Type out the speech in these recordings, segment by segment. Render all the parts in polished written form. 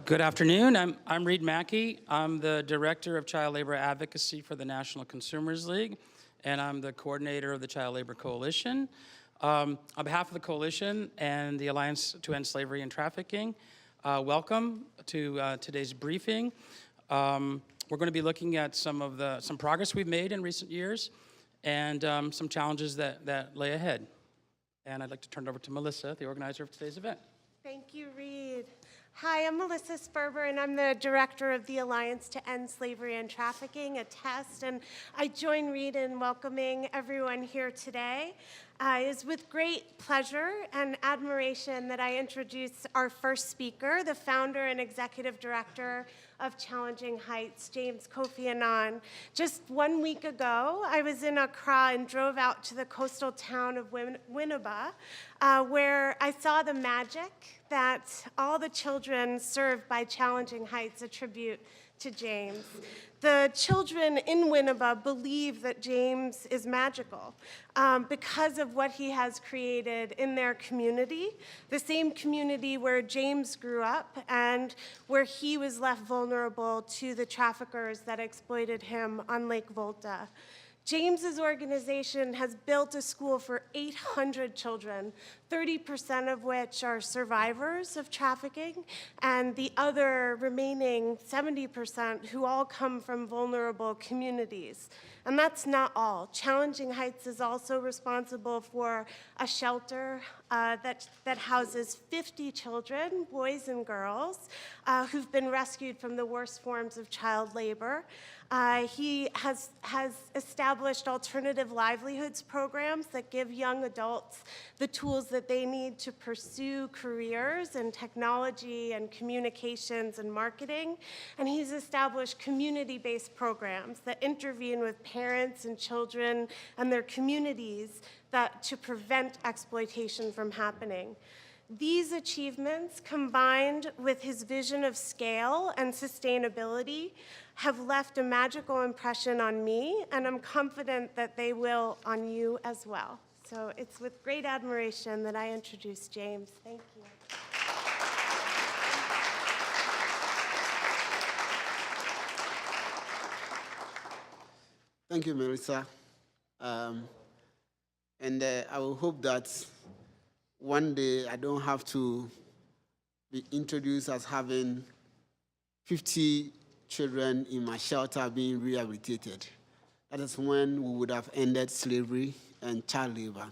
Good afternoon. I'm Reed Mackey. I'm the Director of Child Labor Advocacy for the National Consumers League, and I'm the coordinator of the Child Labor Coalition. On behalf of the Coalition and the Alliance to End Slavery and Trafficking, welcome to today's briefing. We're going to be looking at some progress we've made in recent years and some challenges that lay ahead. And I'd like to turn it over to Melissa, the organizer of today's event. Thank you, Reed. Hi, I'm Melissa Sperber, and I'm the director of the Alliance to End Slavery and Trafficking, ATEST, and I join Reed in welcoming everyone here today. It is with great pleasure and admiration that I introduce our first speaker, the founder and executive director of Challenging Heights, James Kofi Annan. Just 1 week ago, I was in Accra and drove out to the coastal town of Winneba, where I saw the magic that all the children served by Challenging Heights attribute to James. The children in Winneba believe that James is magical because of what he has created in their community, the same community where James grew up and where he was left vulnerable to the traffickers that exploited him on Lake Volta. James's organization has built a school for 800 children, 30% of which are survivors of trafficking, and the other remaining 70% who all come from vulnerable communities. And that's not all. Challenging Heights is also responsible for a shelter that houses 50 children, boys and girls, who've been rescued from the worst forms of child labor. He has established alternative livelihoods programs that give young adults the tools that they need to pursue careers in technology and communications and marketing. And he's established community-based programs that intervene with parents and children and their communities to prevent exploitation from happening. These achievements, combined with his vision of scale and sustainability, have left a magical impression on me, and I'm confident that they will on you as well. So it's with great admiration that I introduce James. Thank you. Thank you, Melissa. I will hope that one day I don't have to be introduced as having 50 children in my shelter being rehabilitated. That is when we would have ended slavery and child labor.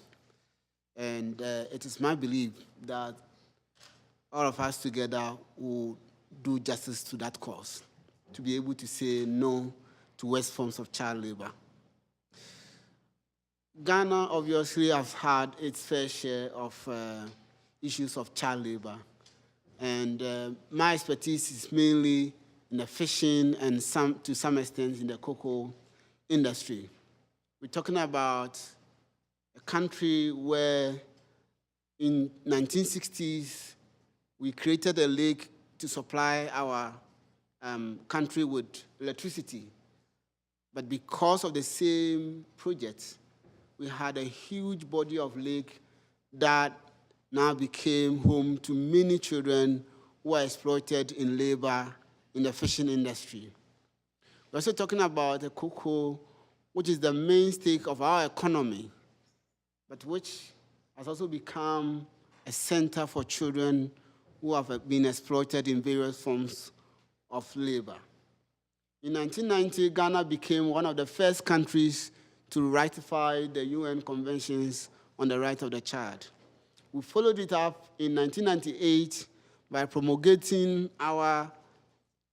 And it is my belief that all of us together will do justice to that cause, to be able to say no to worst forms of child labor. Ghana obviously has had its fair share of issues of child labor. And my expertise is mainly in the fishing and to some extent in the cocoa industry. We're talking about a country where in 1960s, we created a lake to supply our country with electricity. But because of the same project, we had a huge body of lake that now became home to many children who are exploited in labor in the fishing industry. We're also talking about the cocoa, which is the mainstay of our economy, but which has also become a center for children who have been exploited in various forms of labor. In 1990, Ghana became one of the first countries to ratify the UN Conventions on the Right of the Child. We followed it up in 1998 by promulgating our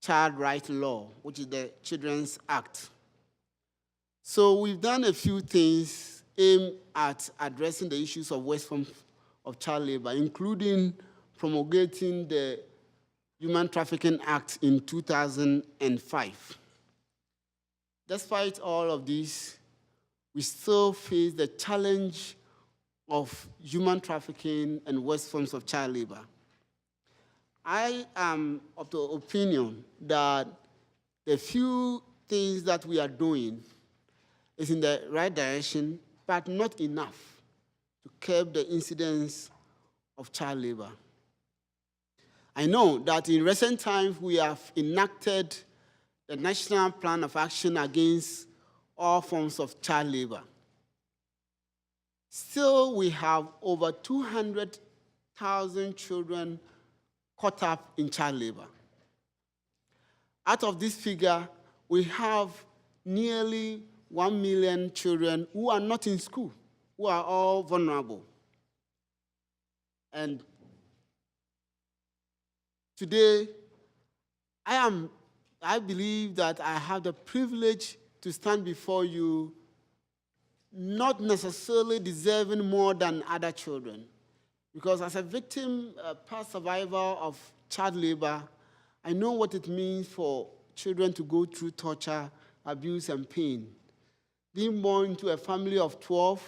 Child Right Law, which is the Children's Act. So we've done a few things aimed at addressing the issues of worst forms of child labor, including promulgating the Human Trafficking Act in 2005. Despite all of this, we still face the challenge of human trafficking and worst forms of child labor. I am of the opinion that the few things that we are doing is in the right direction, but not enough to curb the incidence of child labor. I know that in recent times we have enacted the National Plan of Action against all forms of child labor. Still, we have over 200,000 children caught up in child labor. Out of this figure, we have nearly 1 million children who are not in school, who are all vulnerable. And today, I believe that I have the privilege to stand before you, not necessarily deserving more than other children. Because as a victim, a past survivor of child labor, I know what it means for children to go through torture, abuse, and pain. Being born into a family of 12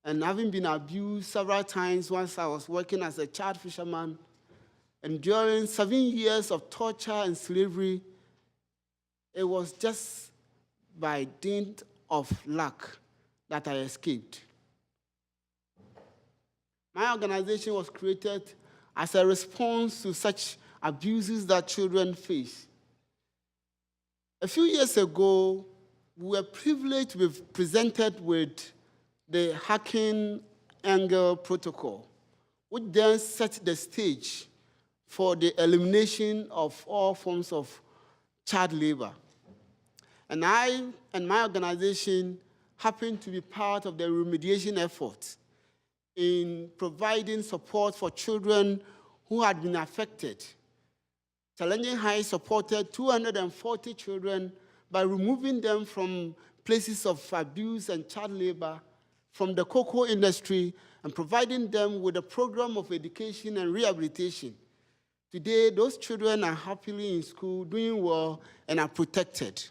and having been abused several times once I was working as a child fisherman, enduring 7 years of torture and slavery, it was just by dint of luck that I escaped. My organization was created as a response to such abuses that children face. A few years ago, we were privileged to be presented with the Harkin Protocol, which then set the stage for the elimination of all forms of child labor. And I and my organization happened to be part of the remediation effort in providing support for children who had been affected. Challenging High supported 240 children by removing them from places of abuse and child labor, from the cocoa industry, and providing them with a program of education and rehabilitation. Today, those children are happily in school, doing well, and are protected.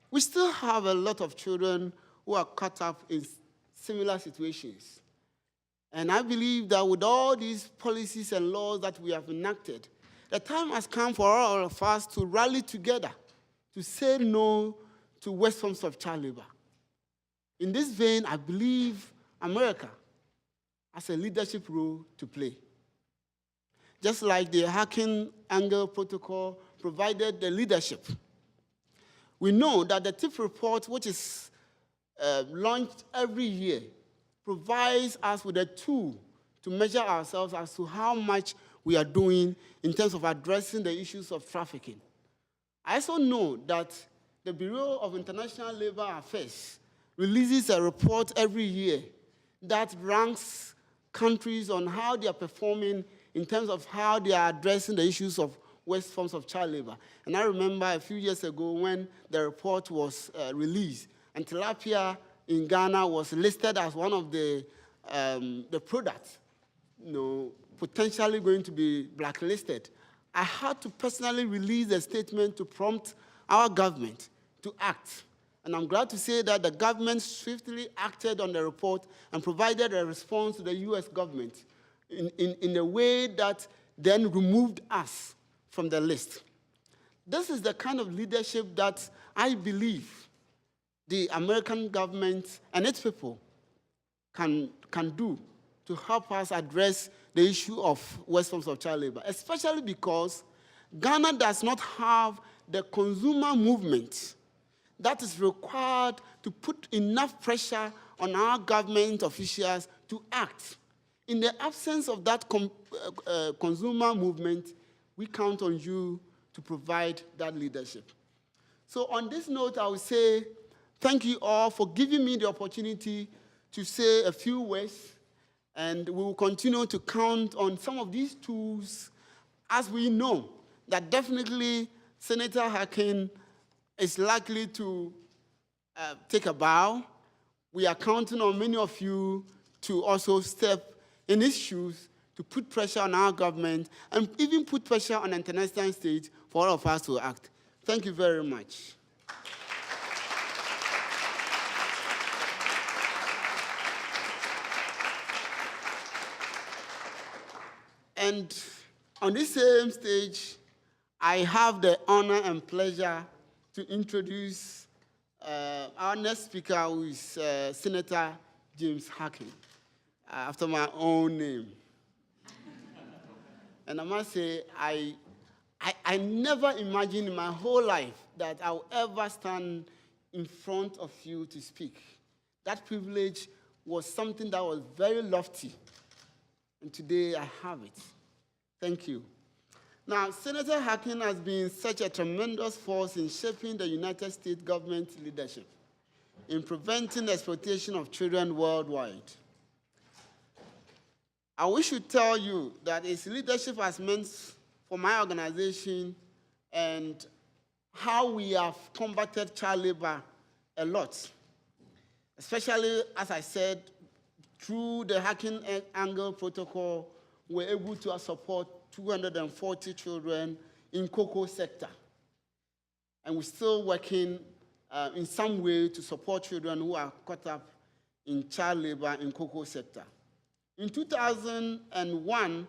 We still have a lot of children who are caught up in similar situations. And I believe that with all these policies and laws that we have enacted, the time has come for all of us to rally together to say no to worst forms of child labor. In this vein, I believe America has a leadership role to play. Just like the Harkin Protocol provided the leadership. We know that the TIF report, which is launched every year, provides us with a tool to measure ourselves as to how much we are doing in terms of addressing the issues of trafficking. I also know that the Bureau of International Labor Affairs releases a report every year that ranks countries on how they are performing in terms of how they are addressing the issues of worst forms of child labor. And I remember a few years ago when the report was released, and tilapia in Ghana was listed as one of the products, potentially going to be blacklisted. I had to personally release a statement to prompt our government to act. And I'm glad to say that the government swiftly acted on the report and provided a response to the US government in a way that then removed us from the list. This is the kind of leadership that I believe the American government and its people can do to help us address the issue of worst forms of child labor, especially because Ghana does not have the consumer movement that is required to put enough pressure on our government officials to act. In the absence of that consumer movement, we count on you to provide that leadership. So on this note, I will say thank you all for giving me the opportunity to say a few words, and we will continue to count on some of these tools as we know that definitely Senator Harkin is likely to take a bow. We are counting on many of you to also step in his shoes to put pressure on our government and even put pressure on the international stage for all of us to act. Thank you very much. And on this same stage, I have the honor and pleasure to introduce our next speaker, who is Senator James Harkin, after my own name. And I must say, I never imagined in my whole life that I will ever stand in front of you to speak. That privilege was something that was very lofty. And today I have it. Thank you. Now, Senator Harkin has been such a tremendous force in shaping the United States government leadership in preventing the exploitation of children worldwide. I wish to tell you that his leadership has meant for my organization and how we have combated child labor a lot, especially, as I said, through the Harkin Angle Protocol, we're able to support 240 children in cocoa sector. And we're still working in some way to support children who are caught up in child labor in cocoa sector. In 2001,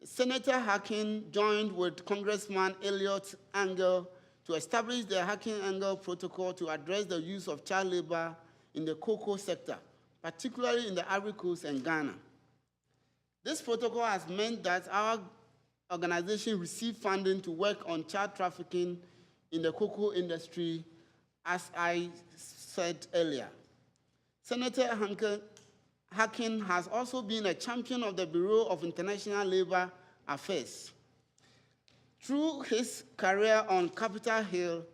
Senator Harkin joined with Congressman Elliot Angle to establish the Harkin Angle Protocol to address the use of child labor in the cocoa sector, particularly in the Ivory Coast and Ghana. This protocol has meant that our organization received funding to work on child trafficking in the cocoa industry, as I said earlier. Senator Harkin has also been a champion of the Bureau of International Labor Affairs. Through his career on Capitol Hill,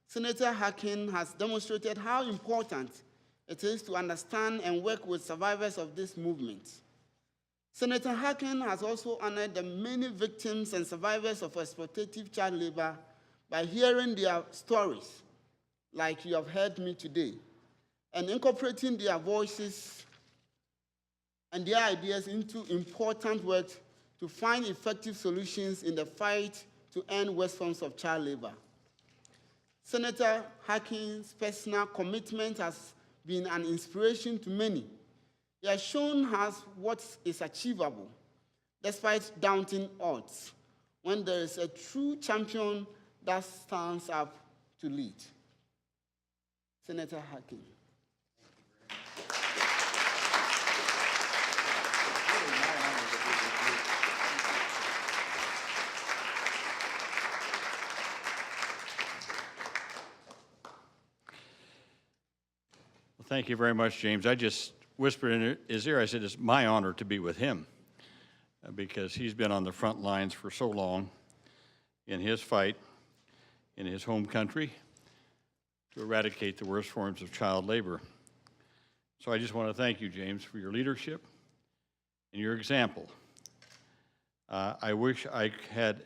Senator Harkin has demonstrated how important it is to understand and work with survivors of this movement. Senator Harkin has also honored the many victims and survivors of exploitative child labor by hearing their stories, like you have heard me today, and incorporating their voices and their ideas into important work to find effective solutions in the fight to end worst forms of child labor. Senator Harkin's personal commitment has been an inspiration to many. He has shown us what is achievable, despite daunting odds, when there is a true champion that stands up to lead. Senator Harkin. Thank you very much, James. I just whispered in his ear, I said, it's my honor to be with him because he's been on the front lines for so long in his fight in his home country to eradicate the worst forms of child labor. So I just want to thank you, James, for your leadership and your example. I wish I had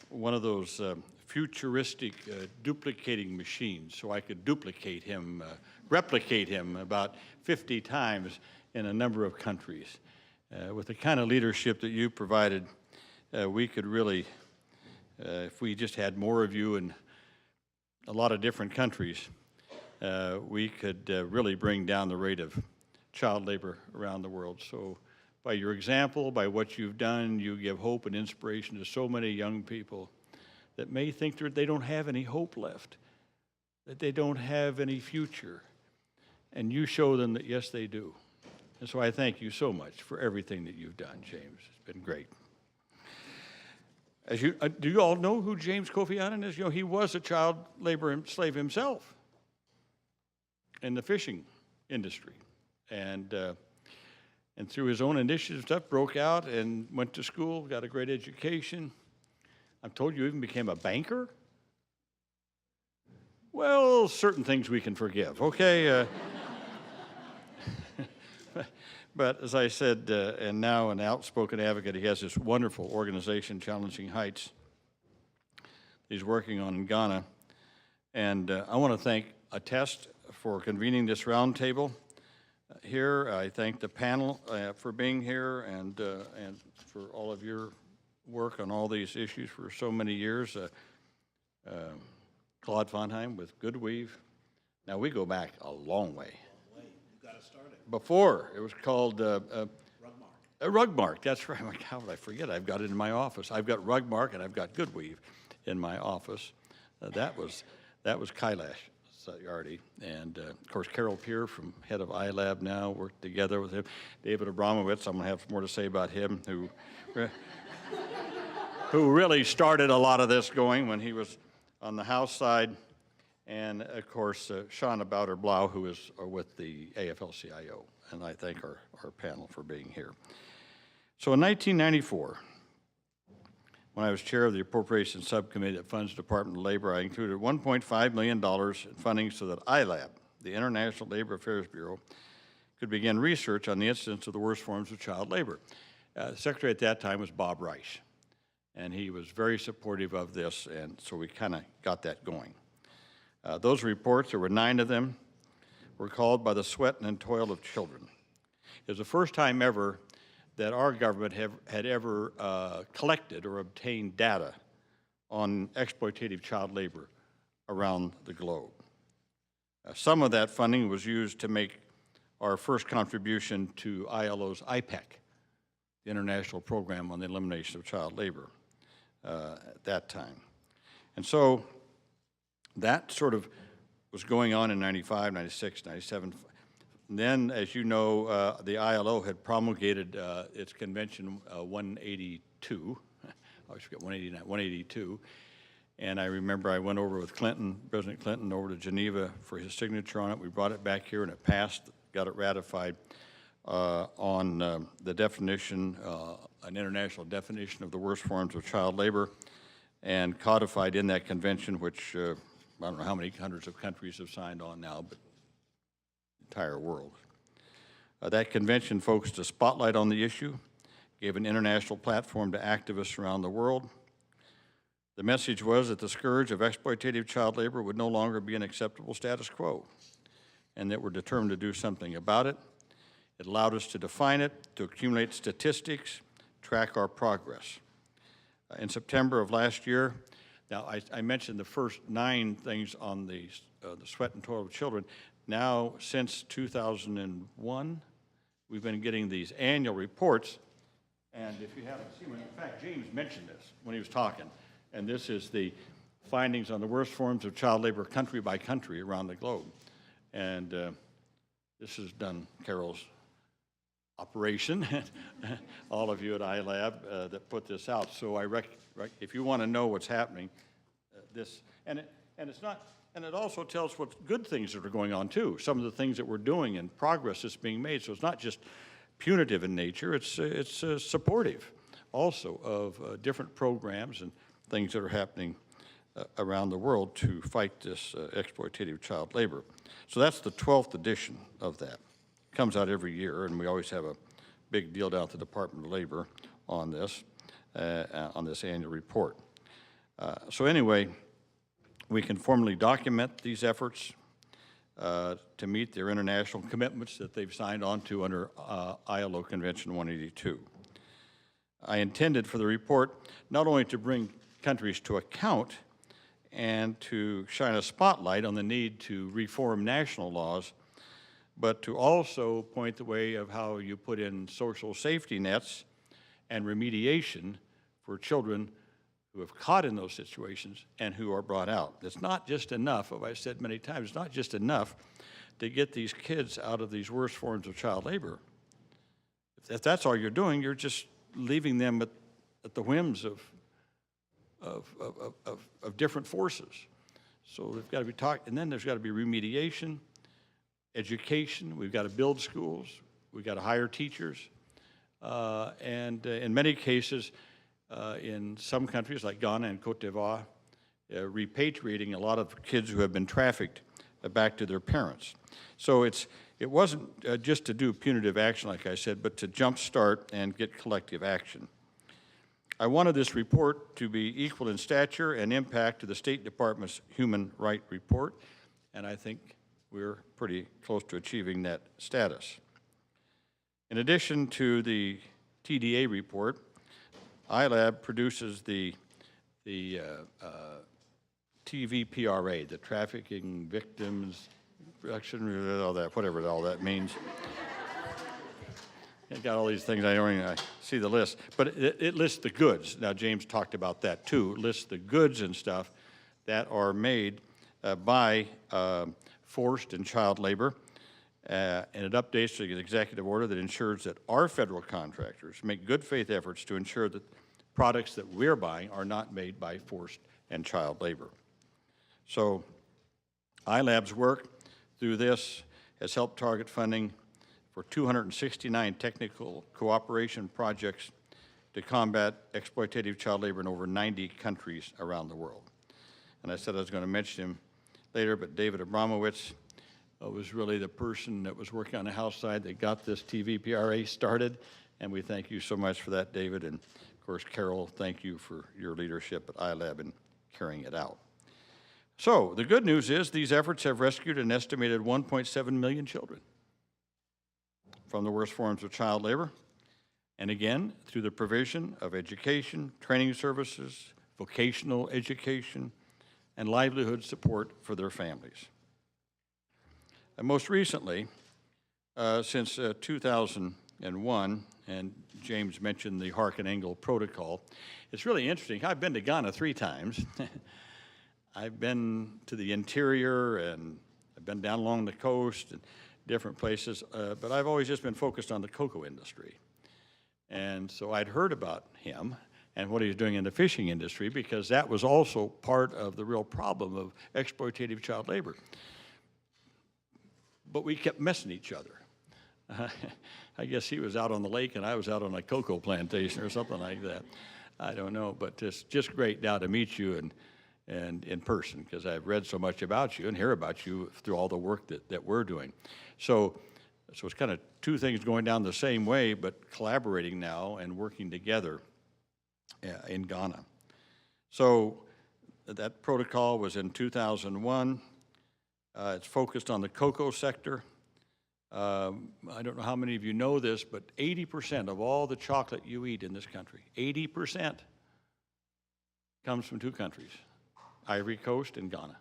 one of those futuristic duplicating machines so I could duplicate him, replicate him about 50 times in a number of countries. With the kind of leadership that you provided, we could really, if we just had more of you in a lot of different countries, we could really bring down the rate of child labor around the world. So by your example, by what you've done, you give hope and inspiration to so many young people that may think that they don't have any hope left, that they don't have any future. And you show them that, yes, they do. And so I thank you so much for everything that you've done, James. It's been great. As you, do you all know who James Kofi Annan is? You know, he was a child labor slave himself in the fishing industry. And through his own initiative stuff, broke out and went to school, got a great education. I'm told you even became a banker? Well, certain things we can forgive, okay? But as I said, and now an outspoken advocate, he has this wonderful organization, Challenging Heights, he's working on in Ghana. And I want to thank ATEST for convening this roundtable here. I thank the panel for being here and for all of your work on all these issues for so many years. Claude Fontheim with GoodWeave. Now, we go back a long way. You got to start it. Before, it was called Rugmark. Rugmark. That's right. Like, how would I forget? I've got it in my office. I've got Rugmark and I've got GoodWeave in my office. That was Kailash Yardi. And, of course, Carol Peer, from head of ILAB now, worked together with him. David Abramowitz, I'm going to have more to say about him, who who really started a lot of this going when he was on the House side, and of course, Shauna Bowder-Blau, who is with the AFL-CIO, and I thank our panel for being here. So in 1994, when I was chair of the Appropriations Subcommittee that funds the Department of Labor, I included $1.5 million in funding so that ILAB, the International Labor Affairs Bureau, could begin research on the incidence of the worst forms of child labor. The secretary at that time was Bob Reich, and he was very supportive of this, and so we kind of got that going. Those reports, there were 9 of them, were called By the Sweat and Toil of Children. It was the first time ever that our government had ever collected or obtained data on exploitative child labor around the globe. Some of that funding was used to make our first contribution to ILO's IPEC, the International Program on the Elimination of Child Labor, at that time. And so that sort of was going on in 95, 96, 97. And then, as you know, the ILO had promulgated its Convention 182. I always forget 189, 182. And I remember I went over with Clinton, President Clinton, over to Geneva for his signature on it. We brought it back here, and it passed, got it ratified on the definition, an international definition of the worst forms of child labor, and codified in that convention, which I don't know how many hundreds of countries have signed on now, but the entire world. That convention focused a spotlight on the issue, gave an international platform to activists around the world. The message was that the scourge of exploitative child labor would no longer be an acceptable status quo, and that we're determined to do something about it. It allowed us to define it, to accumulate statistics, track our progress. In September of last year, now I mentioned the first 9 things on the sweat and toil of children. Now, since 2001, we've been getting these annual reports, and if you haven't seen one, in fact, James mentioned this when he was talking, and this is the findings on the worst forms of child labor country by country around the globe. And this is done Carol's operation, all of you at ILAB that put this out. So if you want to know what's happening, and it also tells what good things that are going on too. Some of the things that we're doing and progress that's being made. So it's not just punitive in nature. It's supportive also of different programs and things that are happening around the world to fight this exploitative child labor. So that's the 12th edition of that. It comes out every year, and we always have a big deal down at the Department of Labor on this annual report. So anyway, we can formally document these efforts to meet their international commitments that they've signed on to under ILO Convention 182. I intended for the report not only to bring countries to account and to shine a spotlight on the need to reform national laws, but to also point the way of how you put in social safety nets and remediation for children who have caught in those situations and who are brought out. It's not just enough, as I've said many times, it's not just enough to get these kids out of these worst forms of child labor. If that's all you're doing, you're just leaving them at the whims of different forces. So they've got to be taught, and then there's got to be remediation, education. We've got to build schools. We've got to hire teachers. And in many cases, in some countries like Ghana and Cote d'Ivoire, repatriating a lot of kids who have been trafficked back to their parents. So it wasn't just to do punitive action, like I said, but to jumpstart and get collective action. I wanted this report to be equal in stature and impact to the State Department's Human Rights Report, and I think we're pretty close to achieving that status. In addition to the TDA report, ILAB produces the TVPRA, the Trafficking Victims Production, all that, whatever all that means. It got all these things, I see the list. But it lists the goods. Now, James talked about that too. It lists the goods and stuff that are made by forced and child labor. And it updates the executive order that ensures that our federal contractors make good faith efforts to ensure that products that we're buying are not made by forced and child labor. So ILAB's work through this has helped target funding for 269 technical cooperation projects to combat exploitative child labor in over 90 countries around the world. And I said I was going to mention him later, but David Abramowitz was really the person that was working on the House side that got this TVPRA started, and we thank you so much for that, David. And of course, Carol, thank you for your leadership at ILAB in carrying it out. So the good news is these efforts have rescued an estimated 1.7 million children from the worst forms of child labor, and again, through the provision of education, training services, vocational education, and livelihood support for their families. And most recently, since 2001, and James mentioned the Harkin protocol, it's really interesting. I've been to Ghana 3 times. I've been to the interior, and I've been down along the coast and different places, but I've always just been focused on the cocoa industry. And so I'd heard about him and what he was doing in the fishing industry, because that was also part of the real problem of exploitative child labor. But we kept missing each other. I guess he was out on the lake and I was out on a cocoa plantation or something like that. I don't know, but it's just great now to meet you and in person, because I've read so much about you and hear about you through all the work that we're doing. So it's kind of 2 things going down the same way, but collaborating now and working together in Ghana. So that protocol was in 2001. It's focused on the cocoa sector. I don't know how many of you know this, but 80% of all the chocolate you eat in this country, 80% comes from 2 countries, Ivory Coast and Ghana,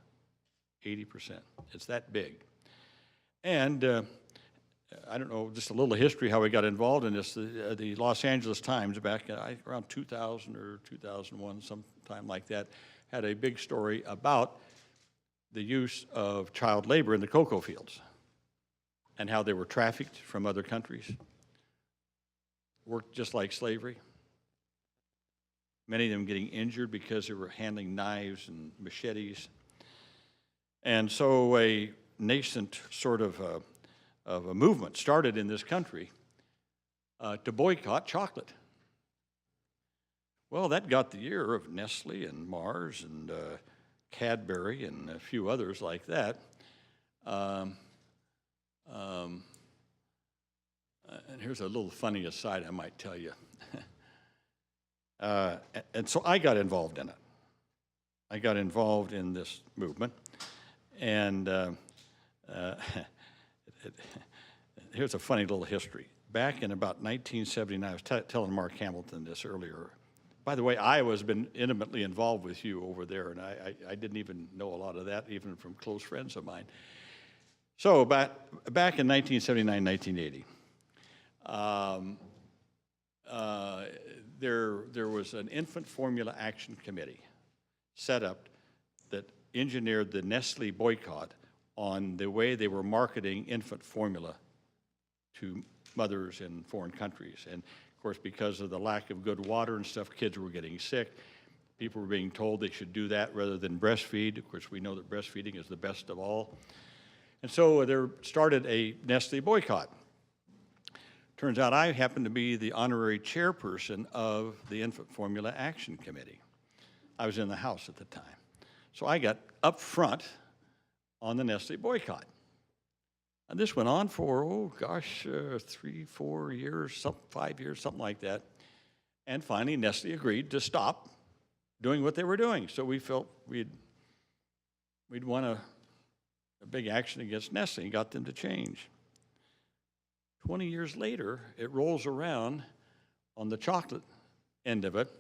80%. It's that big. And I don't know, just a little history how we got involved in this. The Los Angeles Times back around 2000 or 2001, sometime like that, had a big story about the use of child labor in the cocoa fields and how they were trafficked from other countries, worked just like slavery. Many of them getting injured because they were handling knives and machetes. And so a nascent sort of a movement started in this country to boycott chocolate. Well, that got the ear of Nestle and Mars and Cadbury and a few others like that. And here's a little funny aside I might tell you. And so I got involved in it. I got involved in this movement. And here's a funny little history. Back in about 1979, I was telling Mark Hamilton this earlier. By the way, Iowa's been intimately involved with you over there, and I didn't even know a lot of that, even from close friends of mine. So back in 1979, 1980, there was an infant formula action committee set up that engineered the Nestle boycott on the way they were marketing infant formula to mothers in foreign countries. And of course, because of the lack of good water and stuff, kids were getting sick. People were being told they should do that rather than breastfeed. Of course, we know that breastfeeding is the best of all. And so there started a Nestle boycott. Turns out I happened to be the honorary chairperson of the Infant Formula Action Committee. I was in the House at the time. So I got up front on the Nestle boycott. And this went on for, 3, 4 years, 5 years, something like that. And finally, Nestle agreed to stop doing what they were doing. So we felt we'd won a big action against Nestle and got them to change. 20 years later, it rolls around on the chocolate end of it,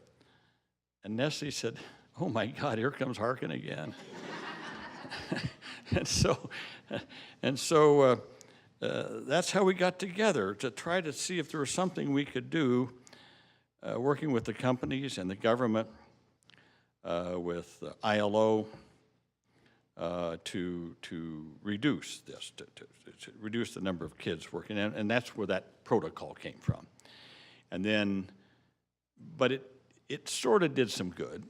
and Nestle said, "Oh my God, here comes Harkin again." and so that's how we got together, to try to see if there was something we could do, working with the companies and the government, with ILO, to reduce this, to reduce the number of kids working, and that's where that protocol came from. And then, but it sort of did some good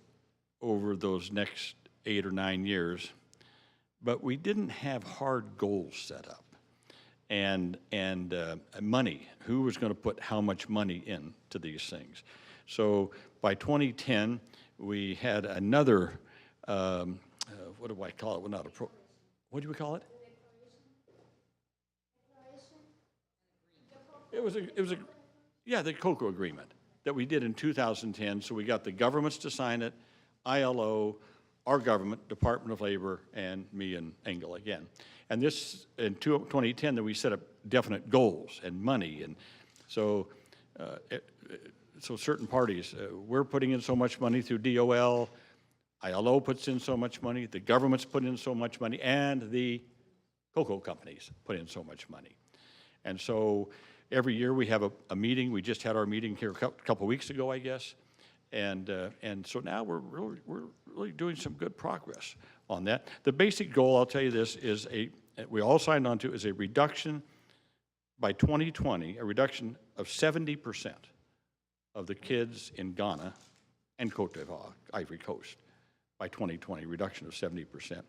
over those next 8 or 9 years, but we didn't have hard goals set up. And money, who was going to put how much money into these things. So by 2010, we had another, what do I call it? Well, not a what do we call it? It was the COCO agreement that we did in 2010. So we got the governments to sign it, ILO, our government, Department of Labor, and me and Engel again. And this, in 2010, that we set up definite goals and money. And so, so certain parties, we're putting in so much money through DOL, ILO puts in so much money, the government's put in so much money, and the cocoa companies put in so much money. And so every year we have a meeting. We just had our meeting here a couple weeks ago, I guess. And so now we're really doing some good progress on that. The basic goal, I'll tell you this, is we all signed on to, is a reduction by 2020, a reduction of 70% of the kids in Ghana and Cote d'Ivoire, Ivory Coast, by 2020, reduction of 70%.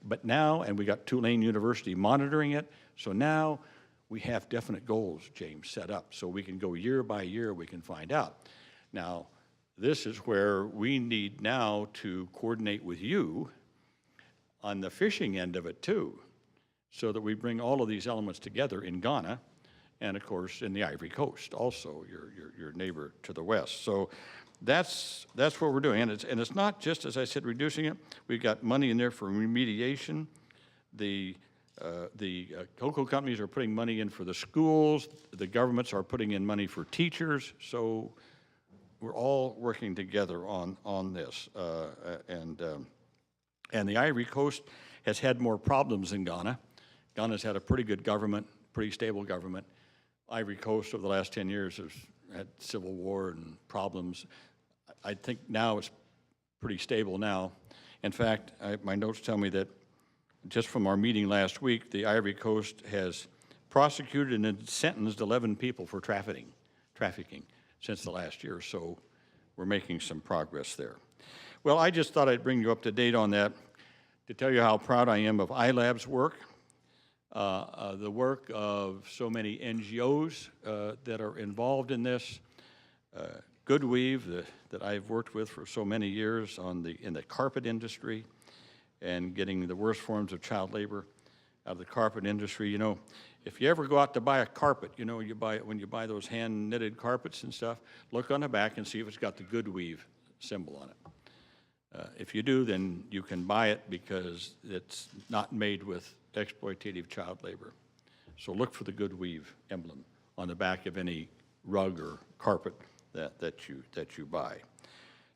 But now, and we got Tulane University monitoring it, so now we have definite goals, James, set up, so we can go year by year, we can find out. Now, this is where we need now to coordinate with you on the fishing end of it too, so that we bring all of these elements together in Ghana, and of course in the Ivory Coast, also your neighbor to the west. So that's what we're doing, and it's not just, as I said, reducing it. We've got money in there for remediation. The cocoa companies are putting money in for the schools. The governments are putting in money for teachers. So we're all working together on this, and the Ivory Coast has had more problems than Ghana. Ghana's had a pretty good government, pretty stable government. Ivory Coast over the last 10 years has had civil war and problems. I think now it's pretty stable now. In fact, my notes tell me that just from our meeting last week, the Ivory Coast has prosecuted and sentenced 11 people for trafficking since the last year, so we're making some progress there. Well, I just thought I'd bring you up to date on that to tell you how proud I am of ILAB's work, the work of so many NGOs that are involved in this, GoodWeave that I've worked with for so many years in the carpet industry and getting the worst forms of child labor out of the carpet industry. You know, if you ever go out to buy a carpet, you know, when you buy those hand-knitted carpets and stuff, look on the back and see if it's got the GoodWeave symbol on it. If you do, then you can buy it because it's not made with exploitative child labor. So look for the GoodWeave emblem on the back of any rug or carpet that you buy.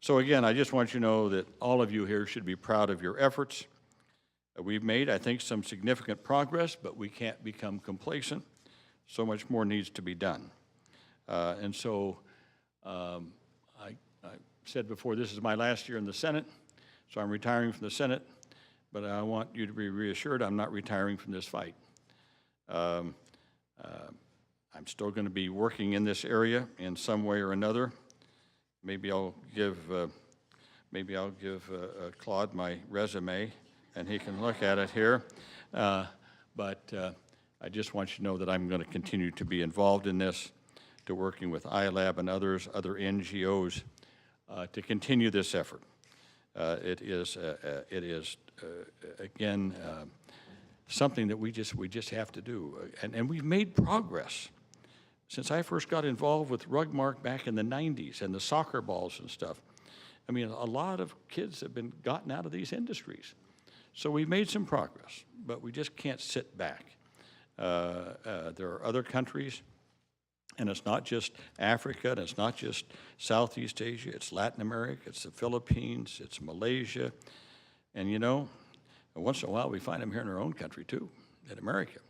So again, I just want you to know that all of you here should be proud of your efforts. We've made, I think, some significant progress, but we can't become complacent. So much more needs to be done. And so I said before, this is my last year in the Senate, so I'm retiring from the Senate, but I want you to be reassured I'm not retiring from this fight. I'm still going to be working in this area in some way or another. Maybe I'll give Claude my resume, and he can look at it here. But I just want you to know that I'm going to continue to be involved in this, to working with ILAB and other NGOs to continue this effort. It is again something that we just have to do, and we've made progress. Since I first got involved with Rugmark back in the 90s and the soccer balls and stuff, I mean, a lot of kids have been gotten out of these industries. So we've made some progress, but we just can't sit back. There are other countries, and it's not just Africa, and it's not just Southeast Asia, it's Latin America, it's the Philippines, it's Malaysia. And you know, once in a while we find them here in our own country too, in America,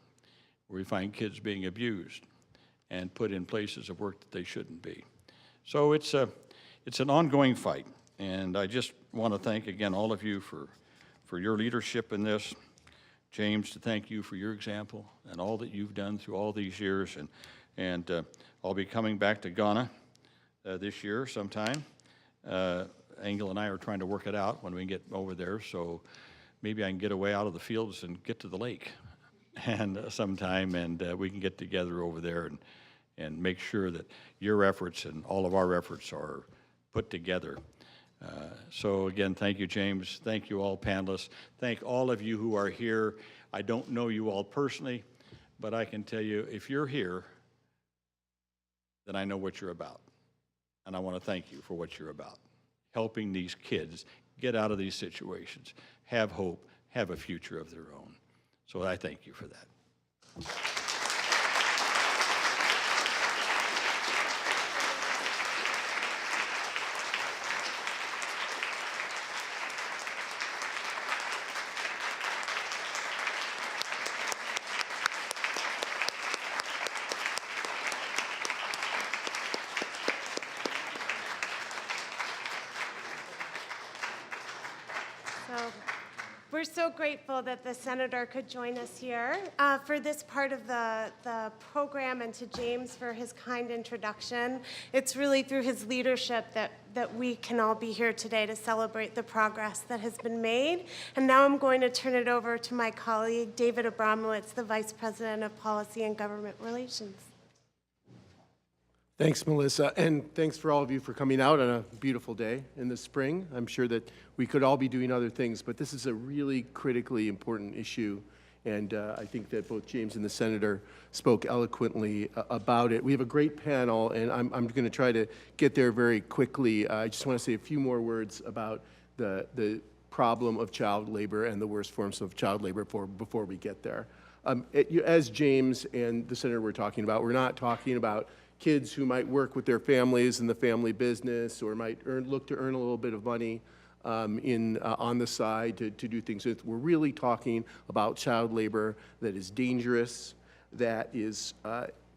where we find kids being abused and put in places of work that they shouldn't be. So it's an ongoing fight, and I just want to thank again all of you for your leadership in this. James, to thank you for your example and all that you've done through all these years, and I'll be coming back to Ghana this year sometime Engel and I are trying to work it out when we get over there, so maybe I can get away out of the fields and get to the lake and sometime, and we can get together over there and make sure that your efforts and all of our efforts are put together. So again, thank you, James. Thank you all panelists. Thank all of you who are here. I don't know you all personally, but I can tell you, if you're here, then I know what you're about. And I want to thank you for what you're about. Helping these kids get out of these situations, have hope, have a future of their own. So I thank you for that. So we're so grateful that the senator could join us here for this part of the program, and to James for his kind introduction. It's really through his leadership that we can all be here today to celebrate the progress that has been made. And now I'm going to turn it over to my colleague, David Abramowitz, the Vice President of Policy and Government Relations. Thanks, Melissa, and thanks for all of you for coming out on a beautiful day in the spring. I'm sure that we could all be doing other things, but this is a really critically important issue, and I think that both James and the Senator spoke eloquently about it. We have a great panel, and I'm going to try to get there very quickly. I just want to say a few more words about the problem of child labor and the worst forms of child labor before we get there. As James and the Senator were talking about, we're not talking about kids who might work with their families in the family business or might look to earn a little bit of money on the side to do things. We're really talking about child labor that is dangerous, that is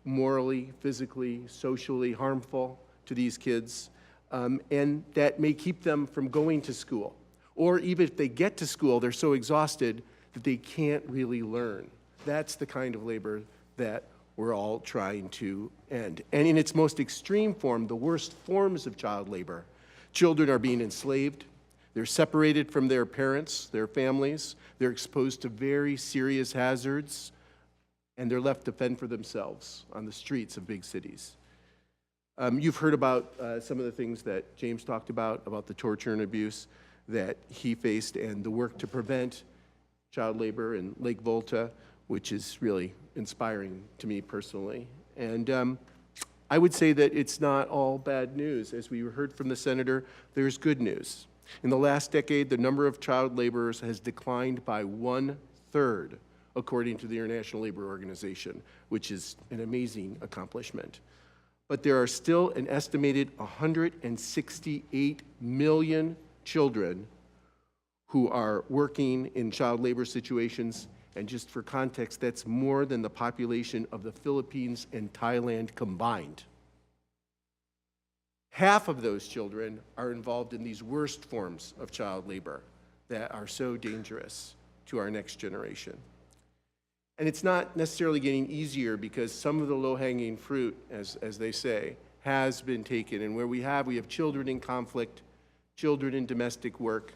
morally, physically, socially harmful to these kids, and that may keep them from going to school. Or even if they get to school, they're so exhausted that they can't really learn. That's the kind of labor that we're all trying to end. And in its most extreme form, the worst forms of child labor, children are being enslaved, they're separated from their parents, their families, they're exposed to very serious hazards, and they're left to fend for themselves on the streets of big cities. You've heard about some of the things that James talked about the torture and abuse that he faced and the work to prevent child labor in Lake Volta, which is really inspiring to me personally. And I would say that it's not all bad news. As we heard from the Senator, there's good news. In the last decade, the number of child laborers has declined by 1/3, according to the International Labor Organization, which is an amazing accomplishment. But there are still an estimated 168 million children who are working in child labor situations. And just for context, that's more than the population of the Philippines and Thailand combined. Half of those children are involved in these worst forms of child labor that are so dangerous to our next generation. And it's not necessarily getting easier because some of the low-hanging fruit, as they say, has been taken. And where we have children in conflict, children in domestic work,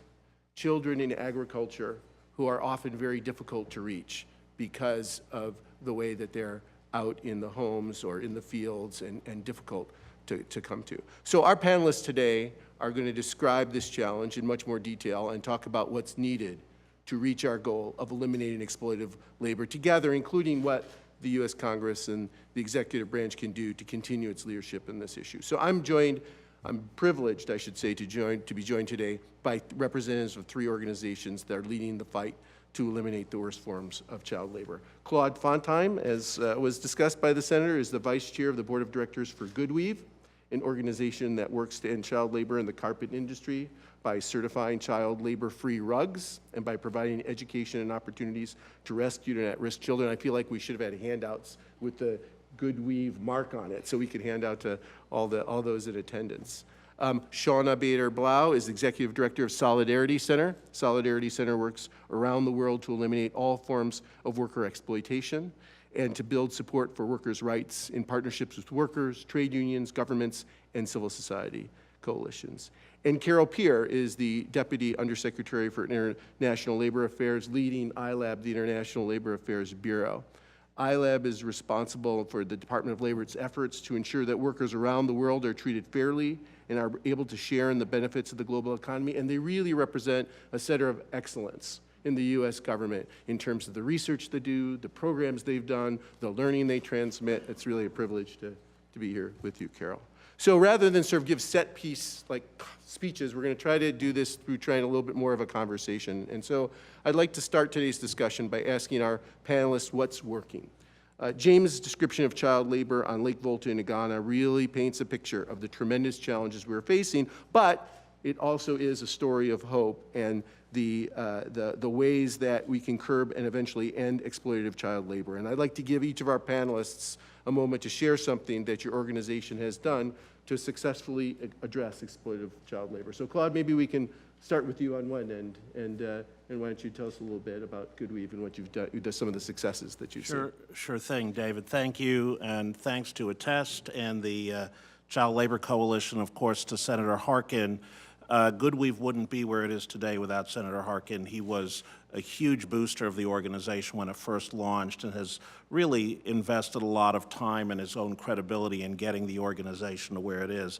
children in agriculture, who are often very difficult to reach because of the way that they're out in the homes or in the fields and difficult to come to. So our panelists today are going to describe this challenge in much more detail and talk about what's needed to reach our goal of eliminating exploitative labor together, including what the U.S. Congress and the executive branch can do to continue its leadership in this issue. So I'm privileged, I should say, to be joined today by representatives of 3 organizations that are leading the fight to eliminate the worst forms of child labor. Claude Fontheim, as was discussed by the Senator, is the Vice Chair of the Board of Directors for GoodWeave, an organization that works to end child labor in the carpet industry by certifying child labor-free rugs and by providing education and opportunities to rescued and at-risk children. I feel like we should have had handouts with the GoodWeave mark on it so we could hand out to all those in attendance. Shauna Bader-Blau is Executive Director of Solidarity Center. Solidarity Center works around the world to eliminate all forms of worker exploitation and to build support for workers' rights in partnerships with workers, trade unions, governments, and civil society. coalitions. And Carol Peer is the Deputy Undersecretary for International Labor Affairs, leading ILAB, the International Labor Affairs Bureau. ILAB is responsible for the Department of Labor's efforts to ensure that workers around the world are treated fairly and are able to share in the benefits of the global economy, and they really represent a center of excellence in the U.S. government in terms of the research they do, the programs they've done, the learning they transmit. It's really a privilege to be here with you, Carol. So rather than sort of give set piece like speeches, we're going to try to do this through trying a little bit more of a conversation. And so I'd like to start today's discussion by asking our panelists what's working. James' description of child labor on Lake Volta in Ghana really paints a picture of the tremendous challenges we're facing, but it also is a story of hope and the ways that we can curb and eventually end exploitative child labor. And I'd like to give each of our panelists a moment to share something that your organization has done to successfully address exploitative child labor. So Claude, maybe we can start with you on one end, and why don't you tell us a little bit about GoodWeave and what you've done, some of the successes that you've seen. Sure thing, David. Thank you, and thanks to ATEST and the Child Labor Coalition, of course, to Senator Harkin. GoodWeave wouldn't be where it is today without Senator Harkin. He was a huge booster of the organization when it first launched and has really invested a lot of time and his own credibility in getting the organization to where it is.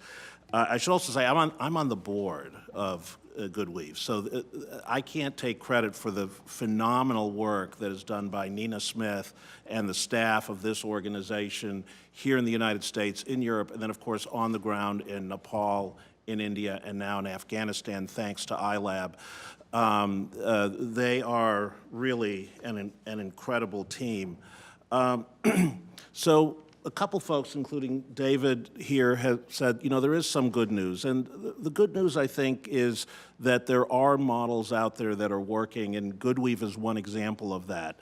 I should also say I'm on the board of GoodWeave, so I can't take credit for the phenomenal work that is done by Nina Smith and the staff of this organization here in the United States, in Europe, and then of course on the ground in Nepal, in India, and now in Afghanistan, thanks to ILAB. They are really an incredible team. So a couple folks, including David here, have said, you know, there is some good news. And the good news, I think, is that there are models out there that are working, and GoodWeave is one example of that.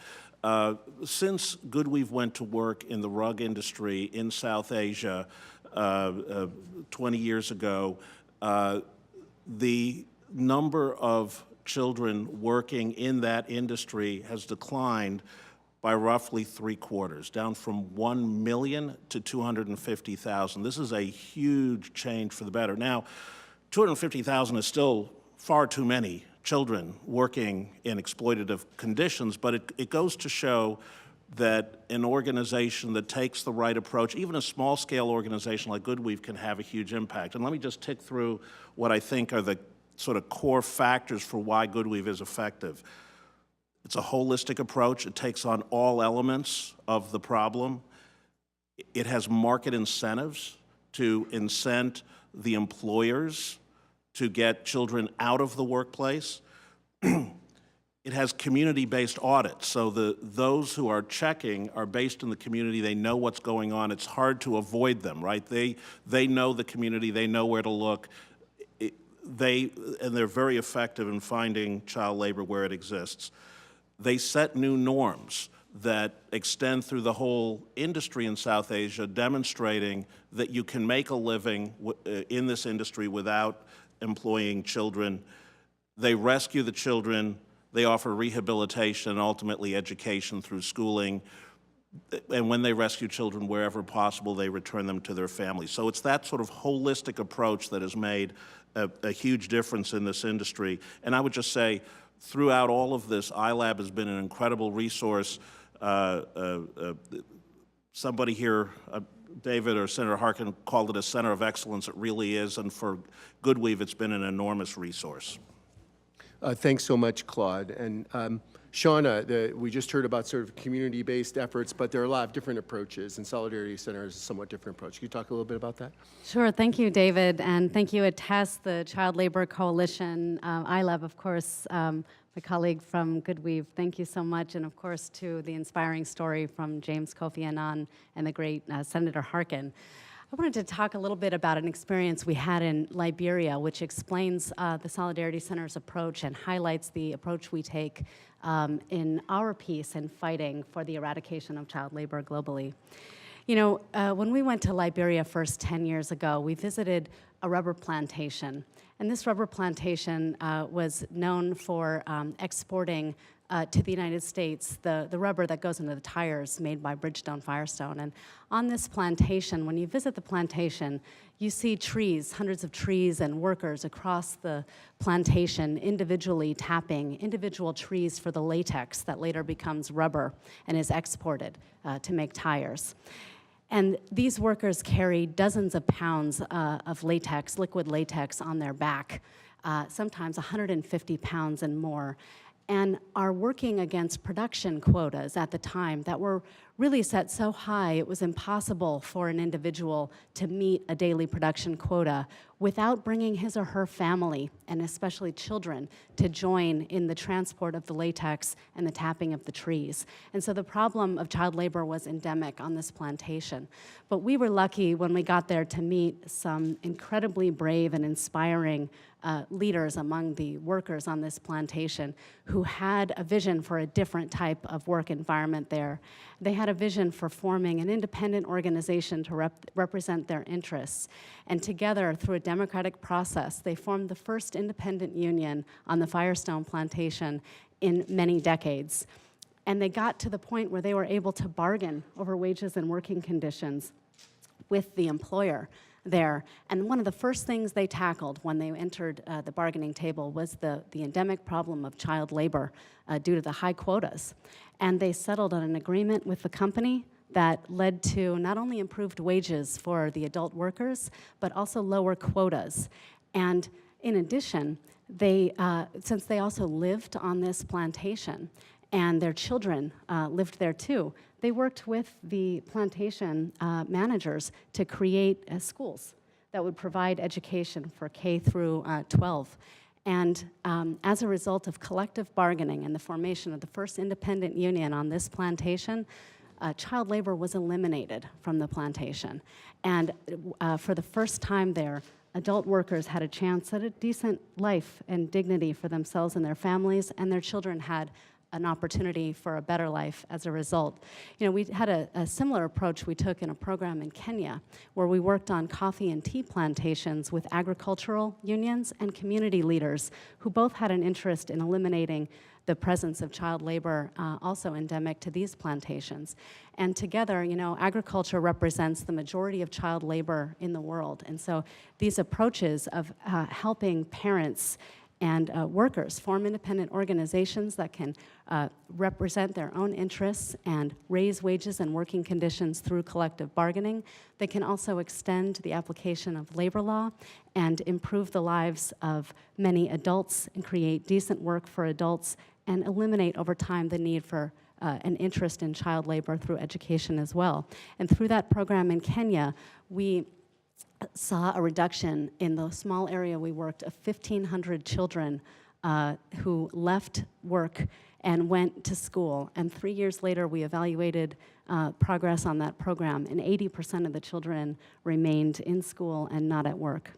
Since GoodWeave went to work in the rug industry in South Asia 20 years ago, the number of children working in that industry has declined by roughly 3/4, down from 1 million to 250,000. This is a huge change for the better. Now, 250,000 is still far too many children working in exploitative conditions, but it goes to show that an organization that takes the right approach, even a small-scale organization like GoodWeave, can have a huge impact. And let me just tick through what I think are the sort of core factors for why GoodWeave is effective. It's a holistic approach. It takes on all elements of the problem. It has market incentives to incent the employers to get children out of the workplace. It has community-based audits, so those who are checking are based in the community. They know what's going on. It's hard to avoid them, right? They know the community. They know where to look. And they're very effective in finding child labor where it exists. They set new norms that extend through the whole industry in South Asia, demonstrating that you can make a living in this industry without employing children. They rescue the children. They offer rehabilitation and ultimately education through schooling. And when they rescue children wherever possible, they return them to their families. So it's that sort of holistic approach that has made a huge difference in this industry. And I would just say, throughout all of this, ILAB has been an incredible resource. Somebody here, David or Senator Harkin, called it a center of excellence. It really is, and for GoodWeave, it's been an enormous resource. Thanks so much, Claude. And Shauna, we just heard about sort of community-based efforts, but there are a lot of different approaches, and Solidarity Center is a somewhat different approach. Can you talk a little bit about that? Sure. Thank you, David, and thank you, ATEST, the Child Labor Coalition, ILAB, of course, my colleague from GoodWeave. Thank you so much, and of course to the inspiring story from James, Kofi, Annan, and the great Senator Harkin. I wanted to talk a little bit about an experience we had in Liberia, which explains the Solidarity Center's approach and highlights the approach we take in our piece in fighting for the eradication of child labor globally. You know, when we went to Liberia first 10 years ago, we visited a rubber plantation. And this rubber plantation was known for exporting to the United States, the rubber that goes into the tires made by Bridgestone Firestone. And on this plantation, when you visit the plantation, you see trees, hundreds of trees and workers across the plantation individually tapping individual trees for the latex that later becomes rubber and is exported to make tires. And these workers carry dozens of pounds of latex, liquid latex, on their back, sometimes 150 pounds and more, and are working against production quotas at the time that were really set so high it was impossible for an individual to meet a daily production quota without bringing his or her family, and especially children, to join in the transport of the latex and the tapping of the trees. And so the problem of child labor was endemic on this plantation. But we were lucky when we got there to meet some incredibly brave and inspiring leaders among the workers on this plantation who had a vision for a different type of work environment there. They had a vision for forming an independent organization to represent their interests. And together, through a democratic process, they formed the first independent union on the Firestone plantation in many decades. And they got to the point where they were able to bargain over wages and working conditions with the employer there. And one of the first things they tackled when they entered the bargaining table was the endemic problem of child labor due to the high quotas. And they settled on an agreement with the company that led to not only improved wages for the adult workers, but also lower quotas. And in addition, they, since they also lived on this plantation, and their children lived there too, they worked with the plantation managers to create schools that would provide education for K through 12. And as a result of collective bargaining and the formation of the first independent union on this plantation, child labor was eliminated from the plantation. And for the first time there, adult workers had a chance at a decent life and dignity for themselves and their families, and their children had an opportunity for a better life as a result. You know, we had a similar approach we took in a program in Kenya, where we worked on coffee and tea plantations with agricultural unions and community leaders who both had an interest in eliminating the presence of child labor, also endemic to these plantations. And together, you know, agriculture represents the majority of child labor in the world. And so these approaches of helping parents and workers form independent organizations that can represent their own interests and raise wages and working conditions through collective bargaining. They can also extend the application of labor law and improve the lives of many adults and create decent work for adults and eliminate over time the need for an interest in child labor through education as well. And through that program in Kenya, we saw a reduction in the small area we worked of 1,500 children who left work and went to school. And 3 years later, we evaluated progress on that program, and 80% of the children remained in school and not at work.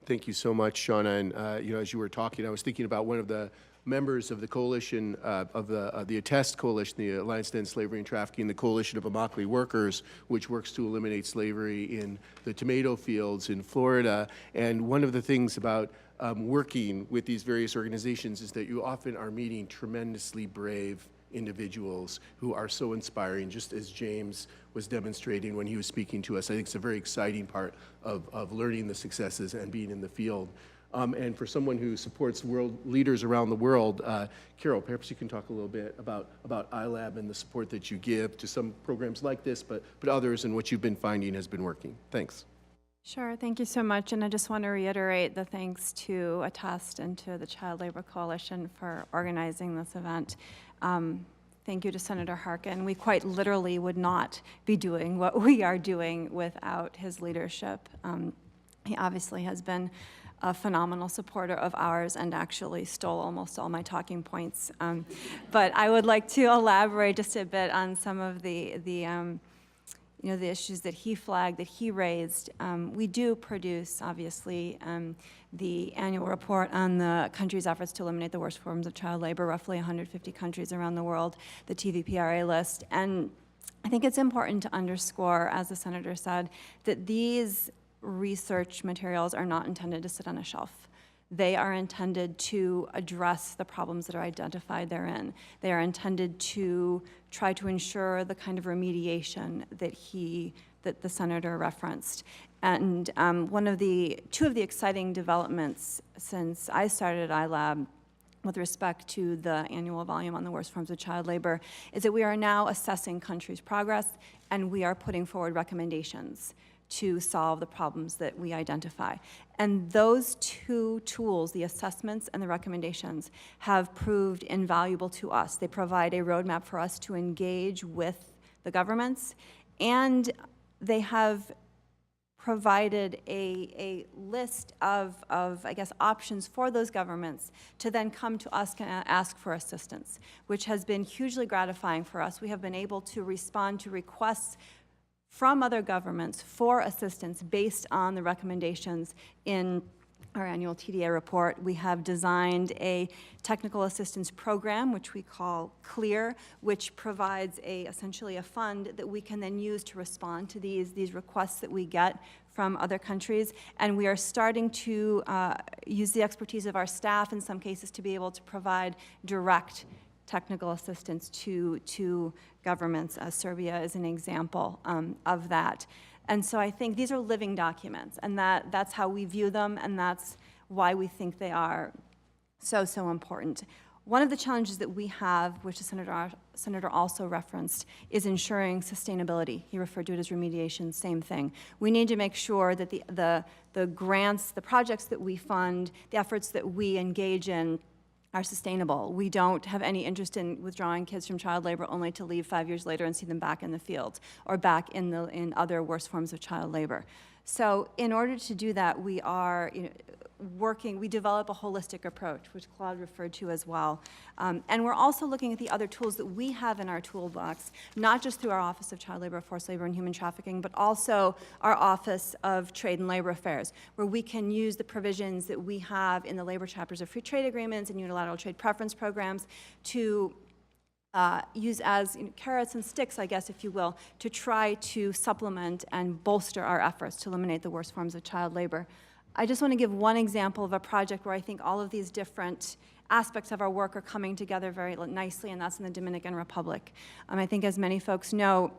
Thank you so much, Shauna. And you know, as you were talking, I was thinking about one of the members of the coalition of the ATEST coalition, the Alliance to End Slavery and Trafficking, the coalition of Immokalee workers, which works to eliminate slavery in the tomato fields in Florida. And one of the things about working with these various organizations is that you often are meeting tremendously brave individuals who are so inspiring, just as James was demonstrating when he was speaking to us. I think it's a very exciting part of learning the successes and being in the field. And for someone who supports world leaders around the world, Carol, perhaps you can talk a little bit about ILAB and the support that you give to some programs like this, but others, and what you've been finding has been working. Thanks. Sure, thank you so much. And I just want to reiterate the thanks to ATEST and to the Child Labor Coalition for organizing this event. Thank you to Senator Harkin. We quite literally would not be doing what we are doing without his leadership. He obviously has been a phenomenal supporter of ours and actually stole almost all my talking points. But I would like to elaborate just a bit on some of the issues that he flagged, that he raised. We do produce, obviously, the annual report on the country's efforts to eliminate the worst forms of child labor, roughly 150 countries around the world, the TVPRA list. And I think it's important to underscore, as the senator said, that these research materials are not intended to sit on a shelf. They are intended to address the problems that are identified therein. They are intended to try to ensure the kind of remediation that the senator referenced. And two of the exciting developments since I started at ILAB with respect to the annual volume on the worst forms of child labor is that we are now assessing countries' progress, and we are putting forward recommendations to solve the problems that we identify. And those two tools, the assessments and the recommendations, have proved invaluable to us. They provide a roadmap for us to engage with the governments, and they have provided a list of, I guess, options for those governments to then come to us and ask for assistance, which has been hugely gratifying for us. We have been able to respond to requests from other governments for assistance based on the recommendations in our annual TDA report. We have designed a technical assistance program, which we call CLEAR, which provides essentially a fund that we can then use to respond to these requests that we get from other countries. And we are starting to use the expertise of our staff in some cases to be able to provide direct technical assistance to governments. Serbia is an example of that. And so I think these are living documents, and that's how we view them, and that's why we think they are so important. One of the challenges that we have, which the Senator also referenced, is ensuring sustainability. He referred to it as remediation, same thing. We need to make sure that the grants, the projects that we fund, the efforts that we engage in are sustainable. We don't have any interest in withdrawing kids from child labor only to leave 5 years later and see them back in the fields or back in other worse forms of child labor. So in order to do that, we are we develop a holistic approach, which Claude referred to as well. And we're also looking at the other tools that we have in our toolbox, not just through our Office of Child Labor, Forced Labor, and Human Trafficking, but also our Office of Trade and Labor Affairs, where we can use the provisions that we have in the labor chapters of free trade agreements and unilateral trade preference programs to use as carrots and sticks, I guess, if you will, to try to supplement and bolster our efforts to eliminate the worst forms of child labor. I just want to give one example of a project where I think all of these different aspects of our work are coming together very nicely, and that's in the Dominican Republic. I think, as many folks know,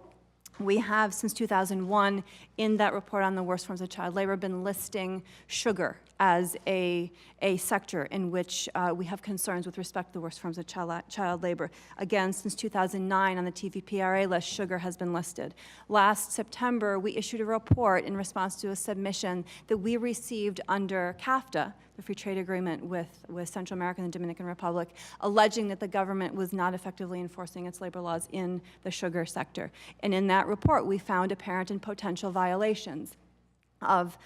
we have, since 2001, in that report on the worst forms of child labor, been listing sugar as a sector in which we have concerns with respect to the worst forms of child labor. Again, since 2009, on the TVPRA list, sugar has been listed. Last September, we issued a report in response to a submission that we received under CAFTA, the free trade agreement with Central America and the Dominican Republic, alleging that the government was not effectively enforcing its labor laws in the sugar sector. And in that report, we found apparent and potential violations of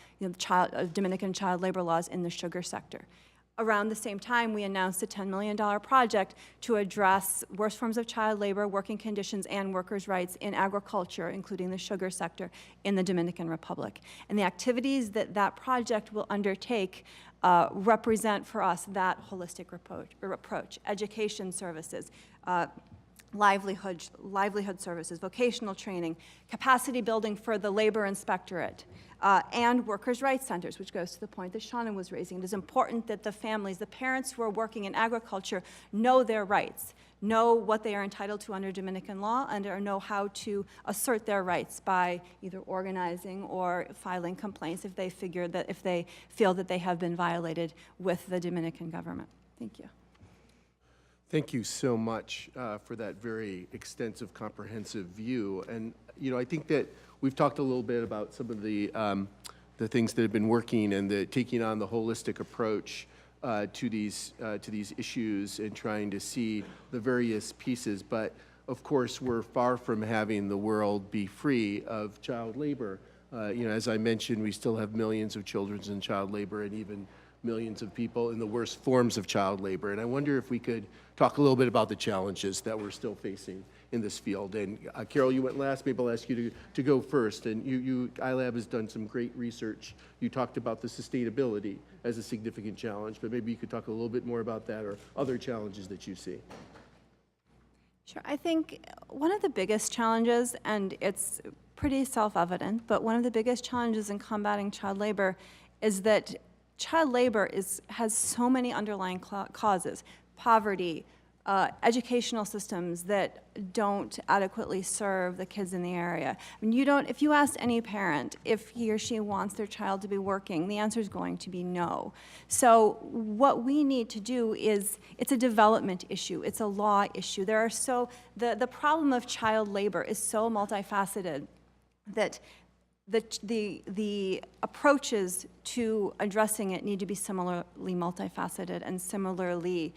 Dominican child labor laws in the sugar sector. Around the same time, we announced a $10 million project to address worst forms of child labor, working conditions, and workers' rights in agriculture, including the sugar sector, in the Dominican Republic. And the activities that that project will undertake represent for us that holistic approach. Education services, livelihood services, vocational training, capacity building for the labor inspectorate, and workers' rights centers, which goes to the point that Shauna was raising. It is important that the families, the parents who are working in agriculture, know their rights, know what they are entitled to under Dominican law, and know how to assert their rights by either organizing or filing complaints if they feel that they have been violated with the Dominican government. Thank you. Thank you so much for that very extensive, comprehensive view. And I think that we've talked a little bit about some of the things that have been working and taking on the holistic approach to these issues and trying to see the various pieces. But of course, we're far from having the world be free of child labor. As I mentioned, we still have millions of children in child labor and even millions of people in the worst forms of child labor. And I wonder if we could talk a little bit about the challenges that we're still facing in this field. And Carol, you went last. Maybe I'll ask you to go first. And ILAB has done some great research. You talked about the sustainability as a significant challenge, but maybe you could talk a little bit more about that or other challenges that you see. Sure. I think one of the biggest challenges, and it's pretty self-evident, but one of the biggest challenges in combating child labor is that child labor has so many underlying causes: poverty, educational systems that don't adequately serve the kids in the area. I mean, if you ask any parent if he or she wants their child to be working, the answer is going to be no. So what we need to do is, it's a development issue, it's a law issue. The problem of child labor is so multifaceted that the approaches to addressing it need to be similarly multifaceted and similarly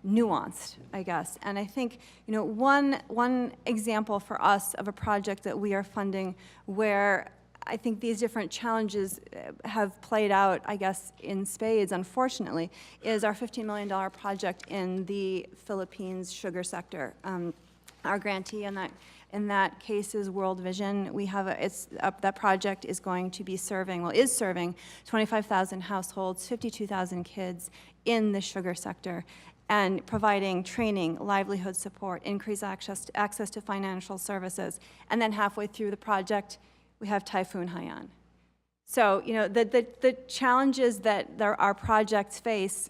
nuanced, I guess. And I think, one example for us of a project that we are funding where I think these different challenges have played out, I guess, in spades, unfortunately, is our $15 million project in the Philippines sugar sector. Our grantee in that case is World Vision. We have that project is going to be is serving 25,000 households, 52,000 kids in the sugar sector, and providing training, livelihood support, increased access to financial services. And then halfway through the project, we have Typhoon Haiyan. So, the challenges that our projects face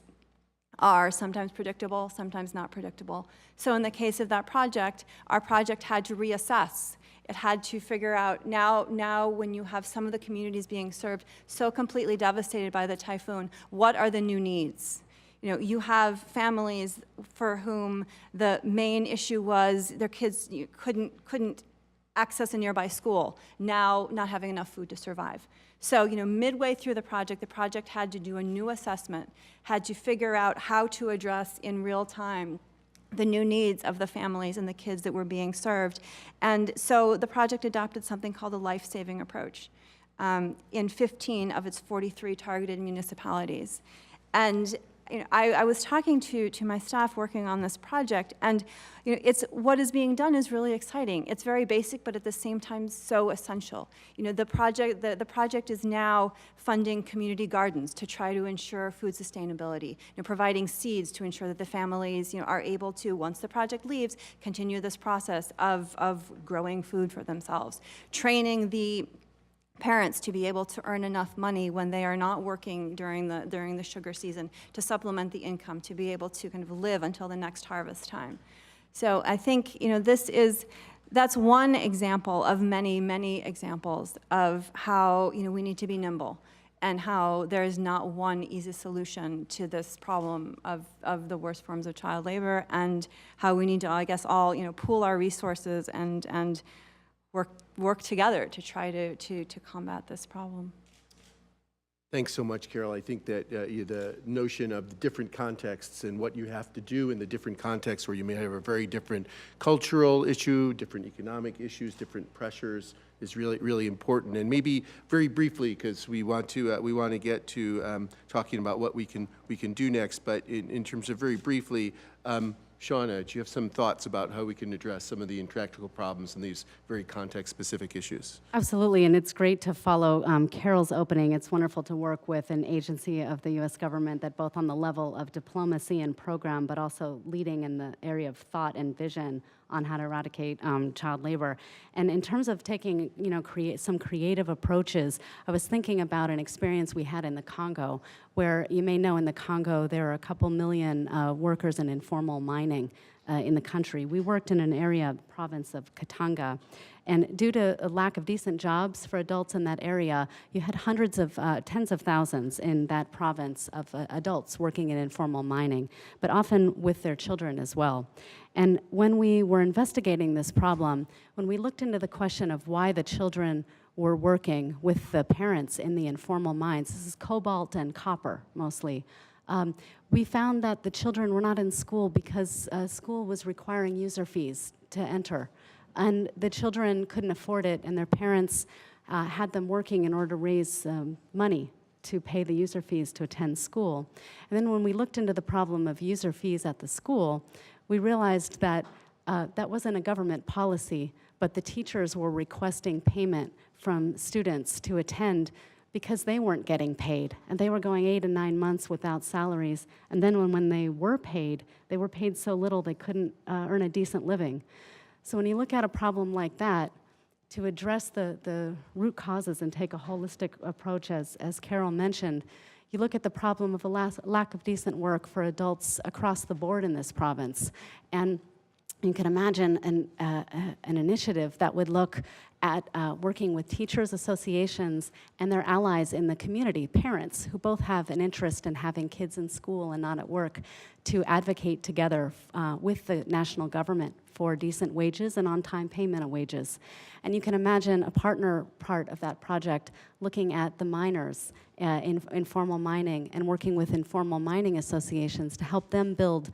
are sometimes predictable, sometimes not predictable. So in the case of that project, our project had to reassess. It had to figure out, now when you have some of the communities being served so completely devastated by the typhoon, what are the new needs? You have families for whom the main issue was their kids couldn't access a nearby school, now not having enough food to survive. So, midway through the project had to do a new assessment, had to figure out how to address in real time the new needs of the families and the kids that were being served. And so the project adopted something called a life-saving approach in 15 of its 43 targeted municipalities. And I was talking to my staff working on this project, and what is being done is really exciting. It's very basic, but at the same time so essential. The project is now funding community gardens to try to ensure food sustainability, providing seeds to ensure that the families are able to, once the project leaves, continue this process of growing food for themselves, training the parents to be able to earn enough money when they are not working during the sugar season to supplement the income, to be able to kind of live until the next harvest time. So I think that's one example of many, many examples of how we need to be nimble, and how there is not one easy solution to this problem of the worst forms of child labor, and how we need to, I guess, all pool our resources and work together to try to combat this problem. Thanks so much, Carol. I think that the notion of the different contexts and what you have to do in the different contexts where you may have a very different cultural issue, different economic issues, different pressures is really, really important. And maybe very briefly, because we want to get to talking about what we can do next. But in terms of very briefly, Shauna, do you have some thoughts about how we can address some of the intractable problems in these very context-specific issues? Absolutely, and it's great to follow Carol's opening. It's wonderful to work with an agency of the U.S. government that both on the level of diplomacy and program, but also leading in the area of thought and vision on how to eradicate child labor. And in terms of taking, some creative approaches, I was thinking about an experience we had in the Congo, where you may know in the Congo there are a couple million workers in informal mining in the country. We worked in an area, the province of Katanga, and due to a lack of decent jobs for adults in that area, you had tens of thousands in that province of adults working in informal mining, but often with their children as well. And when we were investigating this problem, when we looked into the question of why the children were working with the parents in the informal mines, this is cobalt and copper mostly, we found that the children were not in school because school was requiring user fees to enter. And the children couldn't afford it, and their parents had them working in order to raise money to pay the user fees to attend school. And then when we looked into the problem of user fees at the school, we realized that that wasn't a government policy, but the teachers were requesting payment from students to attend because they weren't getting paid, and they were going 8 and 9 months without salaries. And then when they were paid so little they couldn't earn a decent living. So when you look at a problem like that, to address the root causes and take a holistic approach, as Carol mentioned. You look at the problem of a lack of decent work for adults across the board in this province, and you can imagine an initiative that would look at working with teachers' associations and their allies in the community, parents who both have an interest in having kids in school and not at work, to advocate together with the national government for decent wages and on-time payment of wages. And you can imagine a partner part of that project looking at the miners in informal mining and working with informal mining associations to help them build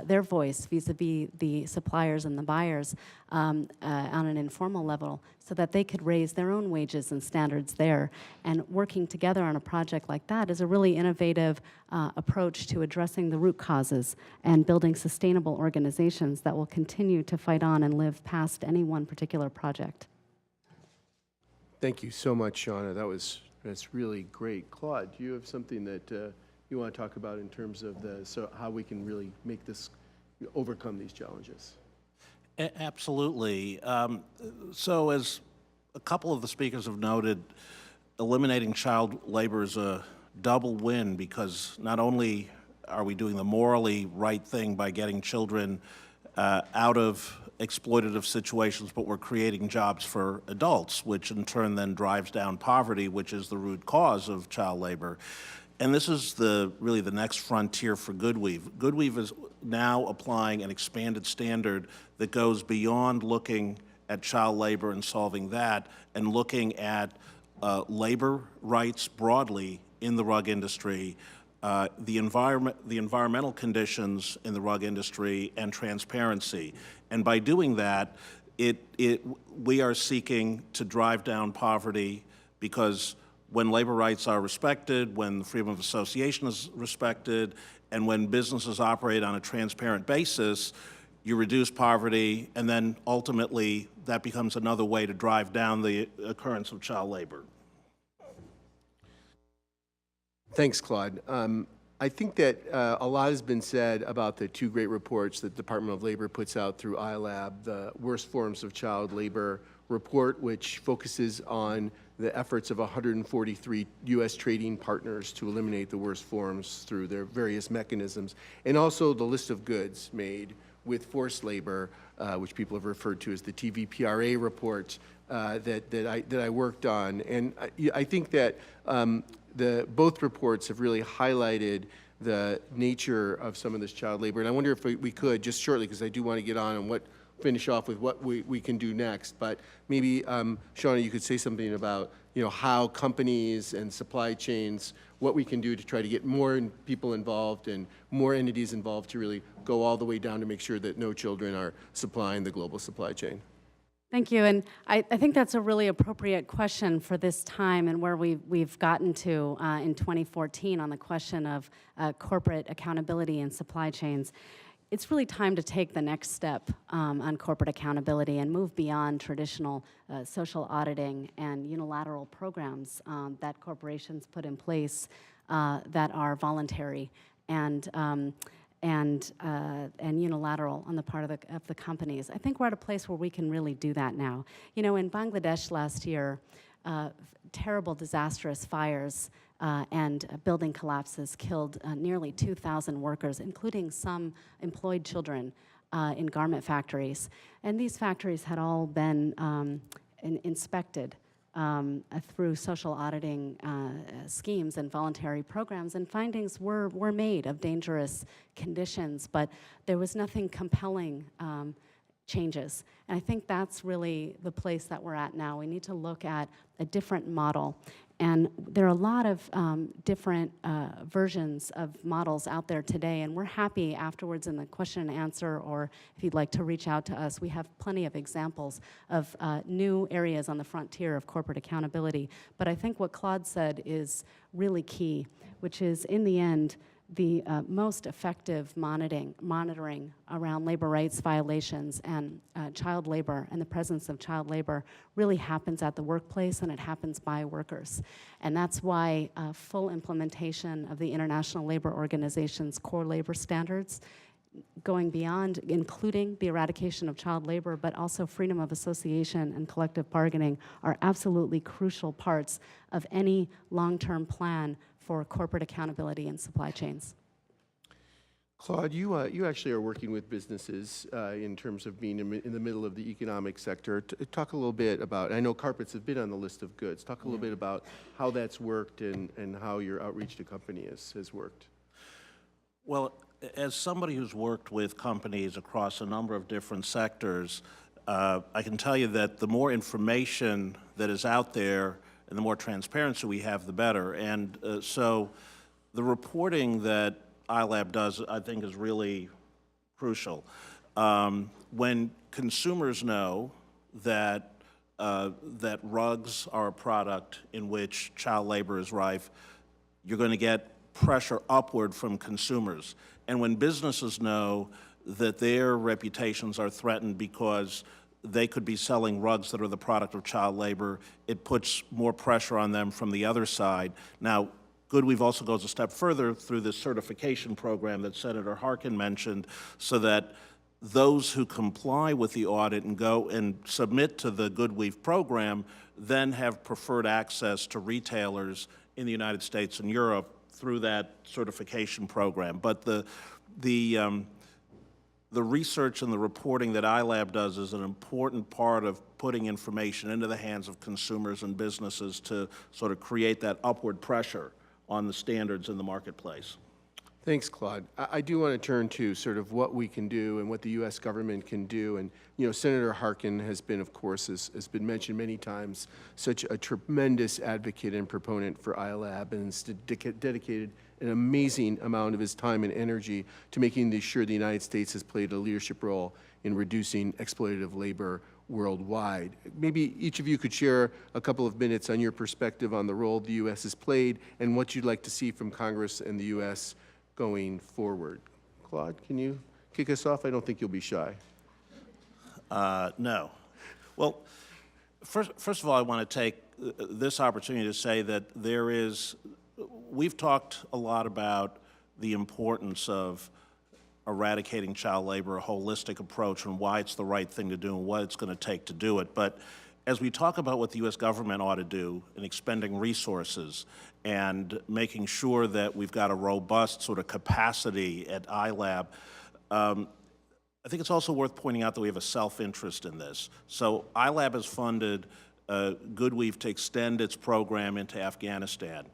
their voice vis-a-vis the suppliers and the buyers on an informal level, so that they could raise their own wages and standards there. And working together on a project like that is a really innovative approach to addressing the root causes and building sustainable organizations that will continue to fight on and live past any one particular project. Thank you so much, Shauna. That's really great. Claude, do you have something that you want to talk about in terms of how we can really make this, overcome these challenges? Absolutely. So as a couple of the speakers have noted, eliminating child labor is a double win, because not only are we doing the morally right thing by getting children out of exploitative situations, but we're creating jobs for adults, which in turn then drives down poverty, which is the root cause of child labor. And this is really the next frontier for GoodWeave. GoodWeave is now applying an expanded standard that goes beyond looking at child labor and solving that, and looking at labor rights broadly in the rug industry, the environmental conditions in the rug industry, and transparency. And by doing that, we are seeking to drive down poverty, because when labor rights are respected, when freedom of association is respected, and when businesses operate on a transparent basis, you reduce poverty, and then ultimately that becomes another way to drive down the occurrence of child labor. Thanks, Claude. I think that a lot has been said about the two great reports that the Department of Labor puts out through ILAB, the Worst Forms of Child Labor report, which focuses on the efforts of 143 U.S. trading partners to eliminate the worst forms through their various mechanisms, and also the list of goods made with forced labor, which people have referred to as the TVPRA report that I worked on. And I think that both reports have really highlighted the nature of some of this child labor. And I wonder if we could, just shortly, because I do want to get on and finish off with what we can do next, but maybe, Shauna, you could say something about how companies and supply chains, what we can do to try to get more people involved and more entities involved to really go all the way down to make sure that no children are supplying the global supply chain. Thank you, and I think that's a really appropriate question for this time and where we've gotten to in 2014 on the question of corporate accountability in supply chains. It's really time to take the next step on corporate accountability and move beyond traditional social auditing and unilateral programs that corporations put in place that are voluntary and unilateral on the part of the companies. I think we're at a place where we can really do that now. In Bangladesh last year, terrible, disastrous fires and building collapses killed nearly 2,000 workers, including some employed children in garment factories. And these factories had all been inspected through social auditing schemes and voluntary programs, and findings were made of dangerous conditions, but there was nothing compelling changes. And I think that's really the place that we're at now. We need to look at a different model. And there are a lot of different versions of models out there today, and we're happy afterwards in the question and answer, or if you'd like to reach out to us, we have plenty of examples of new areas on the frontier of corporate accountability. But I think what Claude said is really key, which is, in the end, the most effective monitoring around labor rights violations and child labor and the presence of child labor really happens at the workplace, and it happens by workers. And that's why full implementation of the International Labor Organization's core labor standards going beyond, including the eradication of child labor, but also freedom of association and collective bargaining are absolutely crucial parts of any long-term plan for corporate accountability in supply chains. Claude, you actually are working with businesses in terms of being in the middle of the economic sector. Talk a little bit about, I know carpets have been on the list of goods. Talk a little bit about how that's worked and how your outreach to company has worked. Well, as somebody who's worked with companies across a number of different sectors, I can tell you that the more information that is out there and the more transparency we have, the better. And so the reporting that ILAB does, I think, is really crucial. When consumers know that that rugs are a product in which child labor is rife, you're going to get pressure upward from consumers. And when businesses know that their reputations are threatened because they could be selling rugs that are the product of child labor, it puts more pressure on them from the other side. Now, GoodWeave also goes a step further through this certification program that Senator Harkin mentioned, so that those who comply with the audit and go and submit to the GoodWeave program then have preferred access to retailers in the United States and Europe through that certification program. But the research and the reporting that ILAB does is an important part of putting information into the hands of consumers and businesses to sort of create that upward pressure on the standards in the marketplace. Thanks, Claude. I do want to turn to sort of what we can do and what the U.S. government can do. And, you know, Senator Harkin has been, of course, has been mentioned many times, such a tremendous advocate and proponent for ILAB, and has dedicated an amazing amount of his time and energy to making sure the United States has played a leadership role in reducing exploitative labor worldwide. Maybe each of you could share a couple of minutes on your perspective on the role the U.S. has played and what you'd like to see from Congress and the U.S. going forward. Claude, can you kick us off? I don't think you'll be shy. No. Well, first of all, I want to take this opportunity to say that we've talked a lot about the importance of eradicating child labor, a holistic approach, and why it's the right thing to do and what it's going to take to do it. But as we talk about what the U.S. government ought to do in expending resources and making sure that we've got a robust sort of capacity at ILAB, I think it's also worth pointing out that we have a self-interest in this. So ILAB has funded GoodWeave to extend its program into Afghanistan.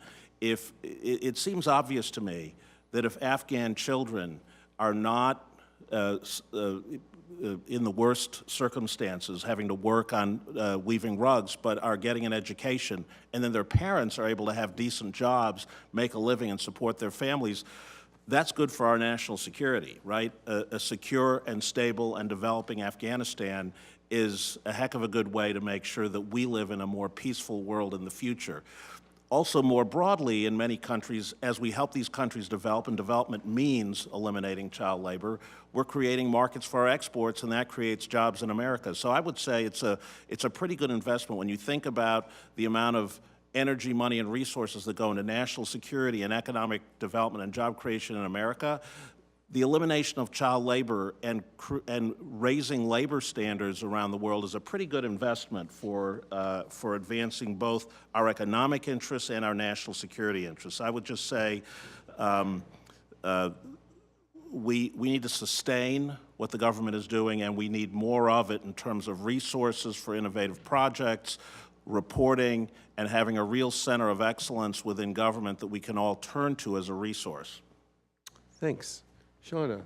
It seems obvious to me that if Afghan children are not in the worst circumstances, having to work on weaving rugs, but are getting an education, and then their parents are able to have decent jobs, make a living, and support their families, that's good for our national security, right? A secure and stable and developing Afghanistan is a heck of a good way to make sure that we live in a more peaceful world in the future. Also, more broadly, in many countries, as we help these countries develop, and development means eliminating child labor, we're creating markets for our exports, and that creates jobs in America. So I would say it's a pretty good investment when you think about the amount of energy, money, and resources that go into national security and economic development and job creation in America. The elimination of child labor and raising labor standards around the world is a pretty good investment for advancing both our economic interests and our national security interests. I would just say we need to sustain what the government is doing, and we need more of it in terms of resources for innovative projects, reporting, and having a real center of excellence within government that we can all turn to as a resource. Thanks. Shauna.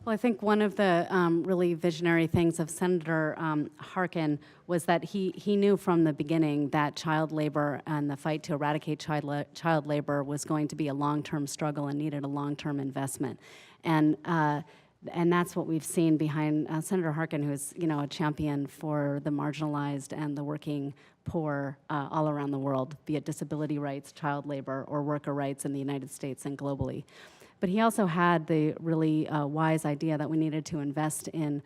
Well, I think one of the really visionary things of Senator Harkin was that he knew from the beginning that child labor and the fight to eradicate child labor was going to be a long-term struggle and needed a long-term investment. And that's what we've seen behind Senator Harkin, who's a champion for the marginalized and the working poor all around the world, be it disability rights, child labor, or worker rights in the United States and globally. But he also had the really wise idea that we needed to invest in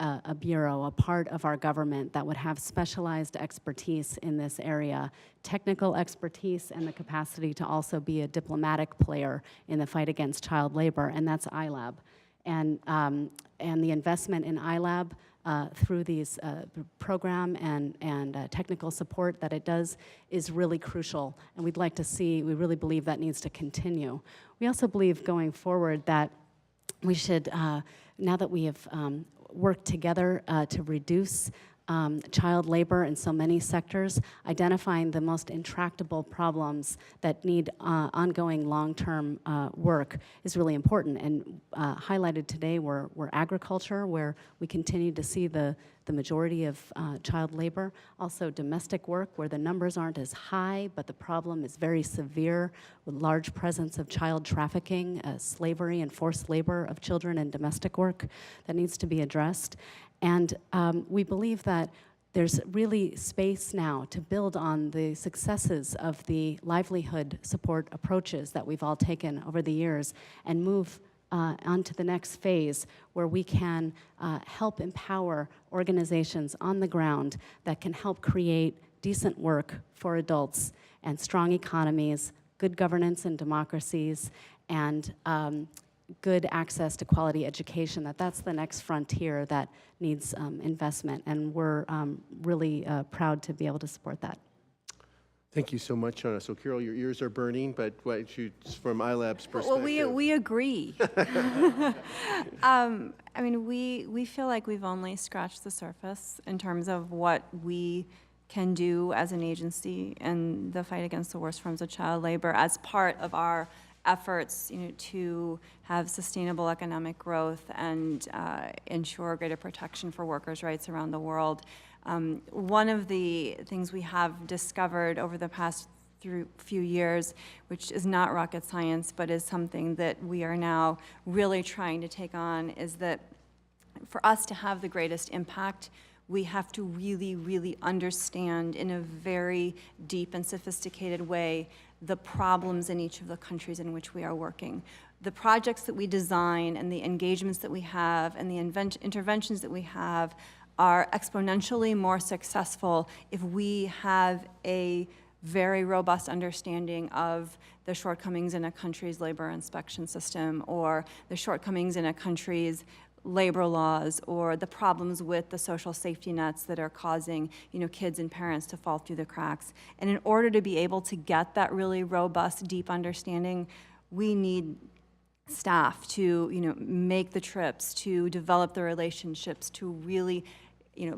a bureau, a part of our government that would have specialized expertise in this area, technical expertise, and the capacity to also be a diplomatic player in the fight against child labor, and that's ILAB. And the investment in ILAB through these program and technical support that it does is really crucial, and we'd like to see, we really believe that needs to continue. We also believe going forward that we should, now that we have worked together to reduce child labor in so many sectors, identifying the most intractable problems that need ongoing long-term work is really important. And highlighted today were agriculture, where we continue to see the majority of child labor. Also domestic work, where the numbers aren't as high, but the problem is very severe, with large presence of child trafficking, slavery and forced labor of children in domestic work that needs to be addressed. And we believe that there's really space now to build on the successes of the livelihood support approaches that we've all taken over the years and move on to the next phase where we can help empower organizations on the ground that can help create decent work for adults and strong economies, good governance and democracies, and good access to quality education, that's the next frontier that needs investment, and we're really proud to be able to support that. Thank you so much, Shauna. So, Carol, your ears are burning, but what from ILAB's perspective? Well, we agree. I mean, we feel like we've only scratched the surface in terms of what we can do as an agency in the fight against the worst forms of child labor as part of our efforts, to have sustainable economic growth and ensure greater protection for workers' rights around the world. One of the things we have discovered over the past few years, which is not rocket science, but is something that we are now really trying to take on, is that for us to have the greatest impact, we have to really, really understand in a very deep and sophisticated way the problems in each of the countries in which we are working. The projects that we design and the engagements that we have and the interventions that we have are exponentially more successful if we have a very robust understanding of the shortcomings in a country's labor inspection system, or the shortcomings in a country's labor laws, or the problems with the social safety nets that are causing, kids and parents to fall through the cracks. And in order to be able to get that really robust, deep understanding, we need staff to, make the trips, to develop the relationships, to really,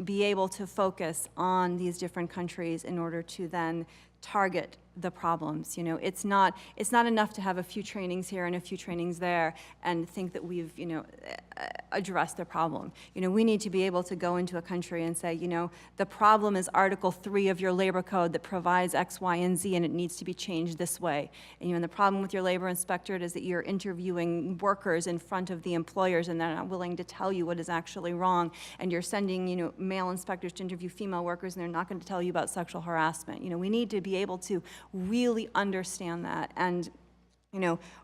be able to focus on these different countries in order to then target the problems. It's not enough to have a few trainings here and a few trainings there and think that we've, addressed the problem. We need to be able to go into a country and say, the problem is Article 3 of your labor code that provides X, Y, and Z, and it needs to be changed this way. And the problem with your labor inspector is that you're interviewing workers in front of the employers and they're not willing to tell you what is actually wrong. And you're sending, male inspectors to interview female workers and they're not going to tell you about sexual harassment. We need to be able to really understand that. And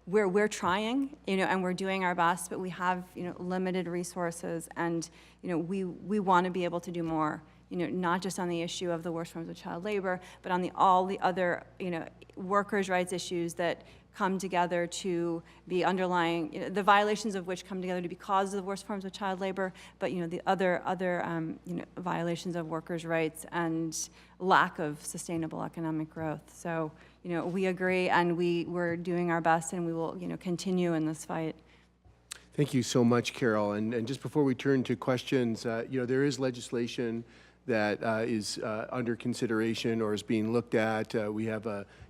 we're trying, and we're doing our best, but we have, limited resources, and, we want to be able to do more, not just on the issue of the worst forms of child labor, but on all the other, workers' rights issues that come together to be underlying, the violations of which come together to be causes of the worst forms of child labor, but, the other violations of workers' rights and lack of sustainable economic growth. So, we agree, and we're doing our best, and we will, continue in this fight. Thank you so much, Carol. And just before we turn to questions, there is legislation that is under consideration or is being looked at. We have,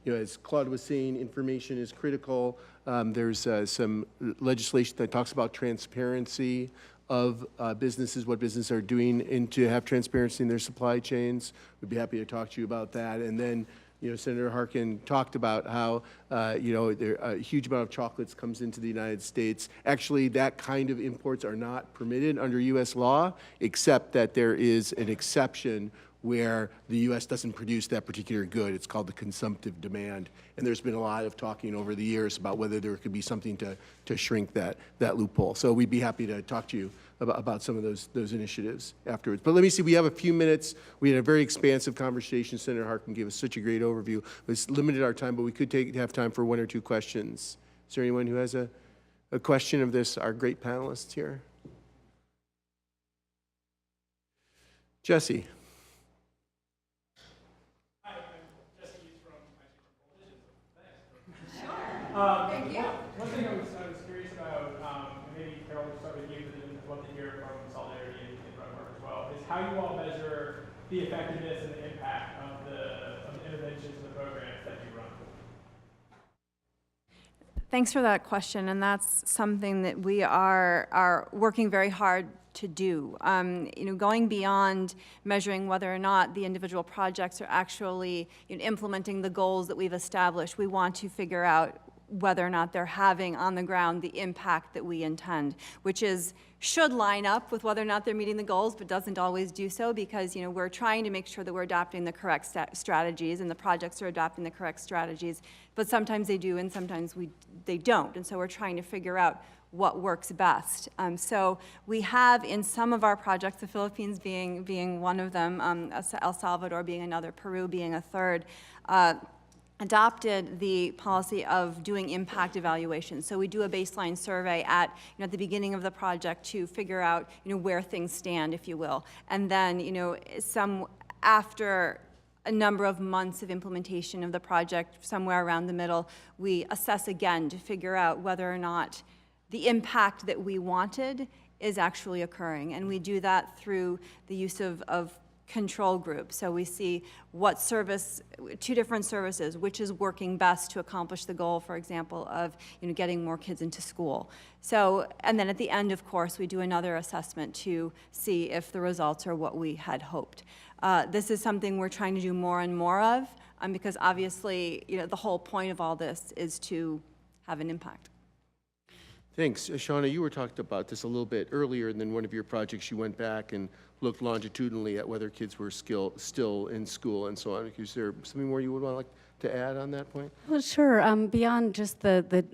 as Claude was saying, information is critical. There's some legislation that talks about transparency of businesses, what businesses are doing, and to have transparency in their supply chains. We'd be happy to talk to you about that. And then, Senator Harkin talked about how, a huge amount of chocolates comes into the United States. Actually, that kind of imports are not permitted under U.S. law, except that there is an exception where the U.S. doesn't produce that particular good. It's called the consumptive demand. And there's been a lot of talking over the years about whether there could be something to shrink that loophole. So we'd be happy to talk to you about some of those initiatives afterwards. But let me see, we have a few minutes. We had a very expansive conversation. Senator Harkin gave us such a great overview. It's limited our time, but we could have time for 1 or 2 questions. Is there anyone who has a question of our great panelists here? Jesse. Hi, I'm Jesse from Coalition. Sure. Thank you. One thing I was curious about, and maybe Carol, we'll start with you, but then I'd love to hear from Solidarity and Broadmark as well, is how you all measure the effectiveness and the impact of the interventions and the programs that you run. Thanks for that question, and that's something that we are working very hard to do. Going beyond measuring whether or not the individual projects are actually implementing the goals that we've established, we want to figure out whether or not they're having on the ground the impact that we intend, which should line up with whether or not they're meeting the goals, but doesn't always do so because we're trying to make sure that we're adopting the correct strategies and the projects are adopting the correct strategies, but sometimes they do and sometimes they don't, and so we're trying to figure out what works best. So we have in some of our projects, the Philippines being one of them, El Salvador being another, Peru being a third, adopted the policy of doing impact evaluation. So we do a baseline survey at the beginning of the project to figure out where things stand, if you will, and then after a number of months of implementation of the project, somewhere around the middle, we assess again to figure out whether or not the impact that we wanted is actually occurring. And we do that through the use of control groups. So we see what service, 2 different services, which is working best to accomplish the goal, for example, of getting more kids into school. So, and then at the end, of course, we do another assessment to see if the results are what we had hoped. This is something we're trying to do more and more of, because obviously, the whole point of all this is to have an impact. Thanks. Shauna, you were talking about this a little bit earlier, and then one of your projects, you went back and looked longitudinally at whether kids were still in school and so on. Is there something more you would want to add on that point? Well, sure. Beyond just the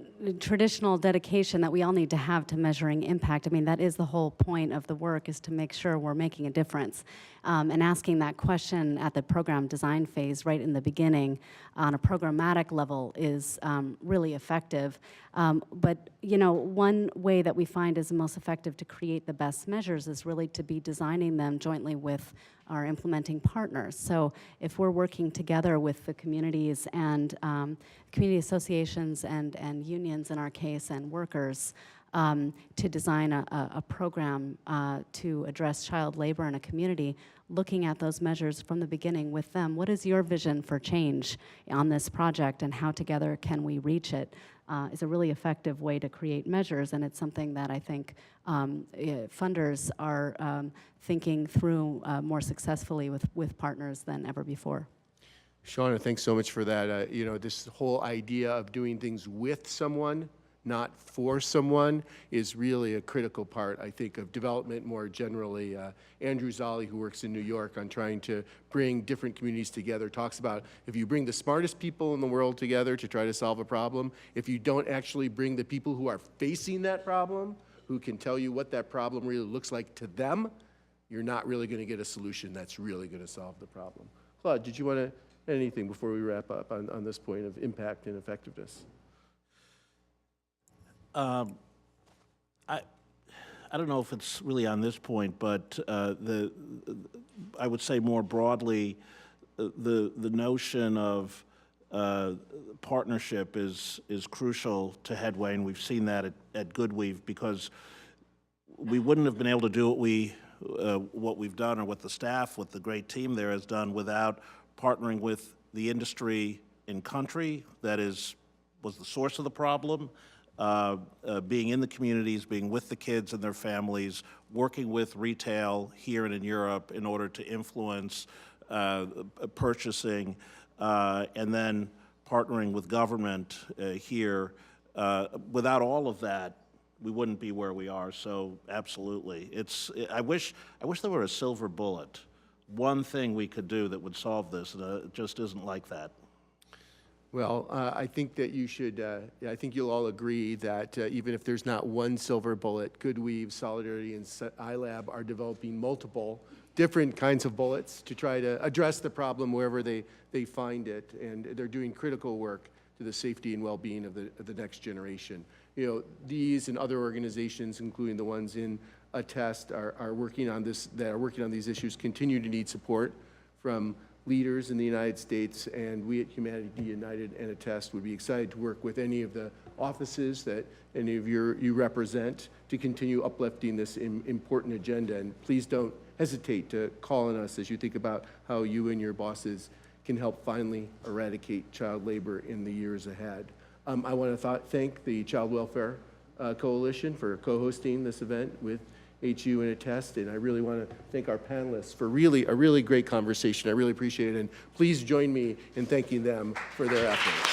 traditional dedication that we all need to have to measuring impact, I mean, that is the whole point of the work, is to make sure we're making a difference. And asking that question at the program design phase right in the beginning on a programmatic level is really effective. But, one way that we find is the most effective to create the best measures is really to be designing them jointly with our implementing partners. So if we're working together with the communities and community associations and unions in our case and workers to design a program to address child labor in a community, looking at those measures from the beginning with them. What is your vision for change on this project and how together can we reach it? Is a really effective way to create measures, and it's something that I think funders are thinking through more successfully with partners than ever before. Shauna, thanks so much for that. This whole idea of doing things with someone, not for someone, is really a critical part, I think, of development more generally. Andrew Zolli, who works in New York on trying to bring different communities together, talks about if you bring the smartest people in the world together to try to solve a problem, if you don't actually bring the people who are facing that problem, who can tell you what that problem really looks like to them, you're not really going to get a solution that's really going to solve the problem. Claude, did you want to add anything before we wrap up on this point of impact and effectiveness? I don't know if it's really on this point, but I would say more broadly, the notion of partnership is crucial to headway, and we've seen that at GoodWeave, because we wouldn't have been able to do what we've done, or what the staff, what the great team there has done, without partnering with the industry in country that was the source of the problem. Being in the communities, being with the kids and their families, working with retail here and in Europe in order to influence purchasing, and then partnering with government here. Without all of that, we wouldn't be where we are. So absolutely, I wish there were a silver bullet, one thing we could do that would solve this, and it just isn't like that. Well, I think that you should, I think you'll all agree that even if there's not one silver bullet, GoodWeave, Solidarity, and ILAB are developing multiple different kinds of bullets to try to address the problem wherever they find it. And they're doing critical work to the safety and well-being of the next generation. You know, these and other organizations, including the ones in ATEST, are working on this, that are working on these issues, continue to need support from leaders in the United States, and we at Humanity United and ATEST would be excited to work with any of the offices that any of you represent to continue uplifting this important agenda. And please don't hesitate to call on us as you think about how you and your bosses can help finally eradicate child labor in the years ahead. I want to thank the Child Welfare Coalition for co-hosting this event with HU and ATEST, and I really want to thank our panelists for a really great conversation. I really appreciate it, and please join me in thanking them for their efforts.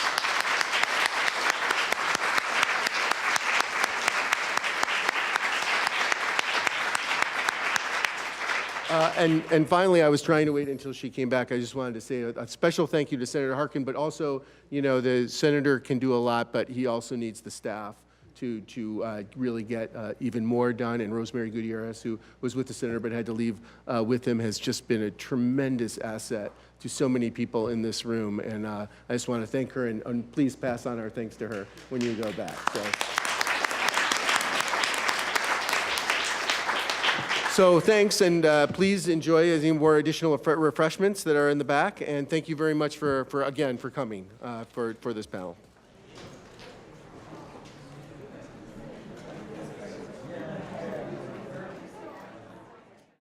And finally, I was trying to wait until she came back. I just wanted to say a special thank you to Senator Harkin, but also, you know, the senator can do a lot, but he also needs the staff to really get even more done. And Rosemary Gutierrez, who was with the senator but had to leave with him, has just been a tremendous asset to so many people in this room. And I just want to thank her, and please pass on our thanks to her when you go back. So thanks, and please enjoy any more additional refreshments that are in the back. And thank you very much again for coming for this panel.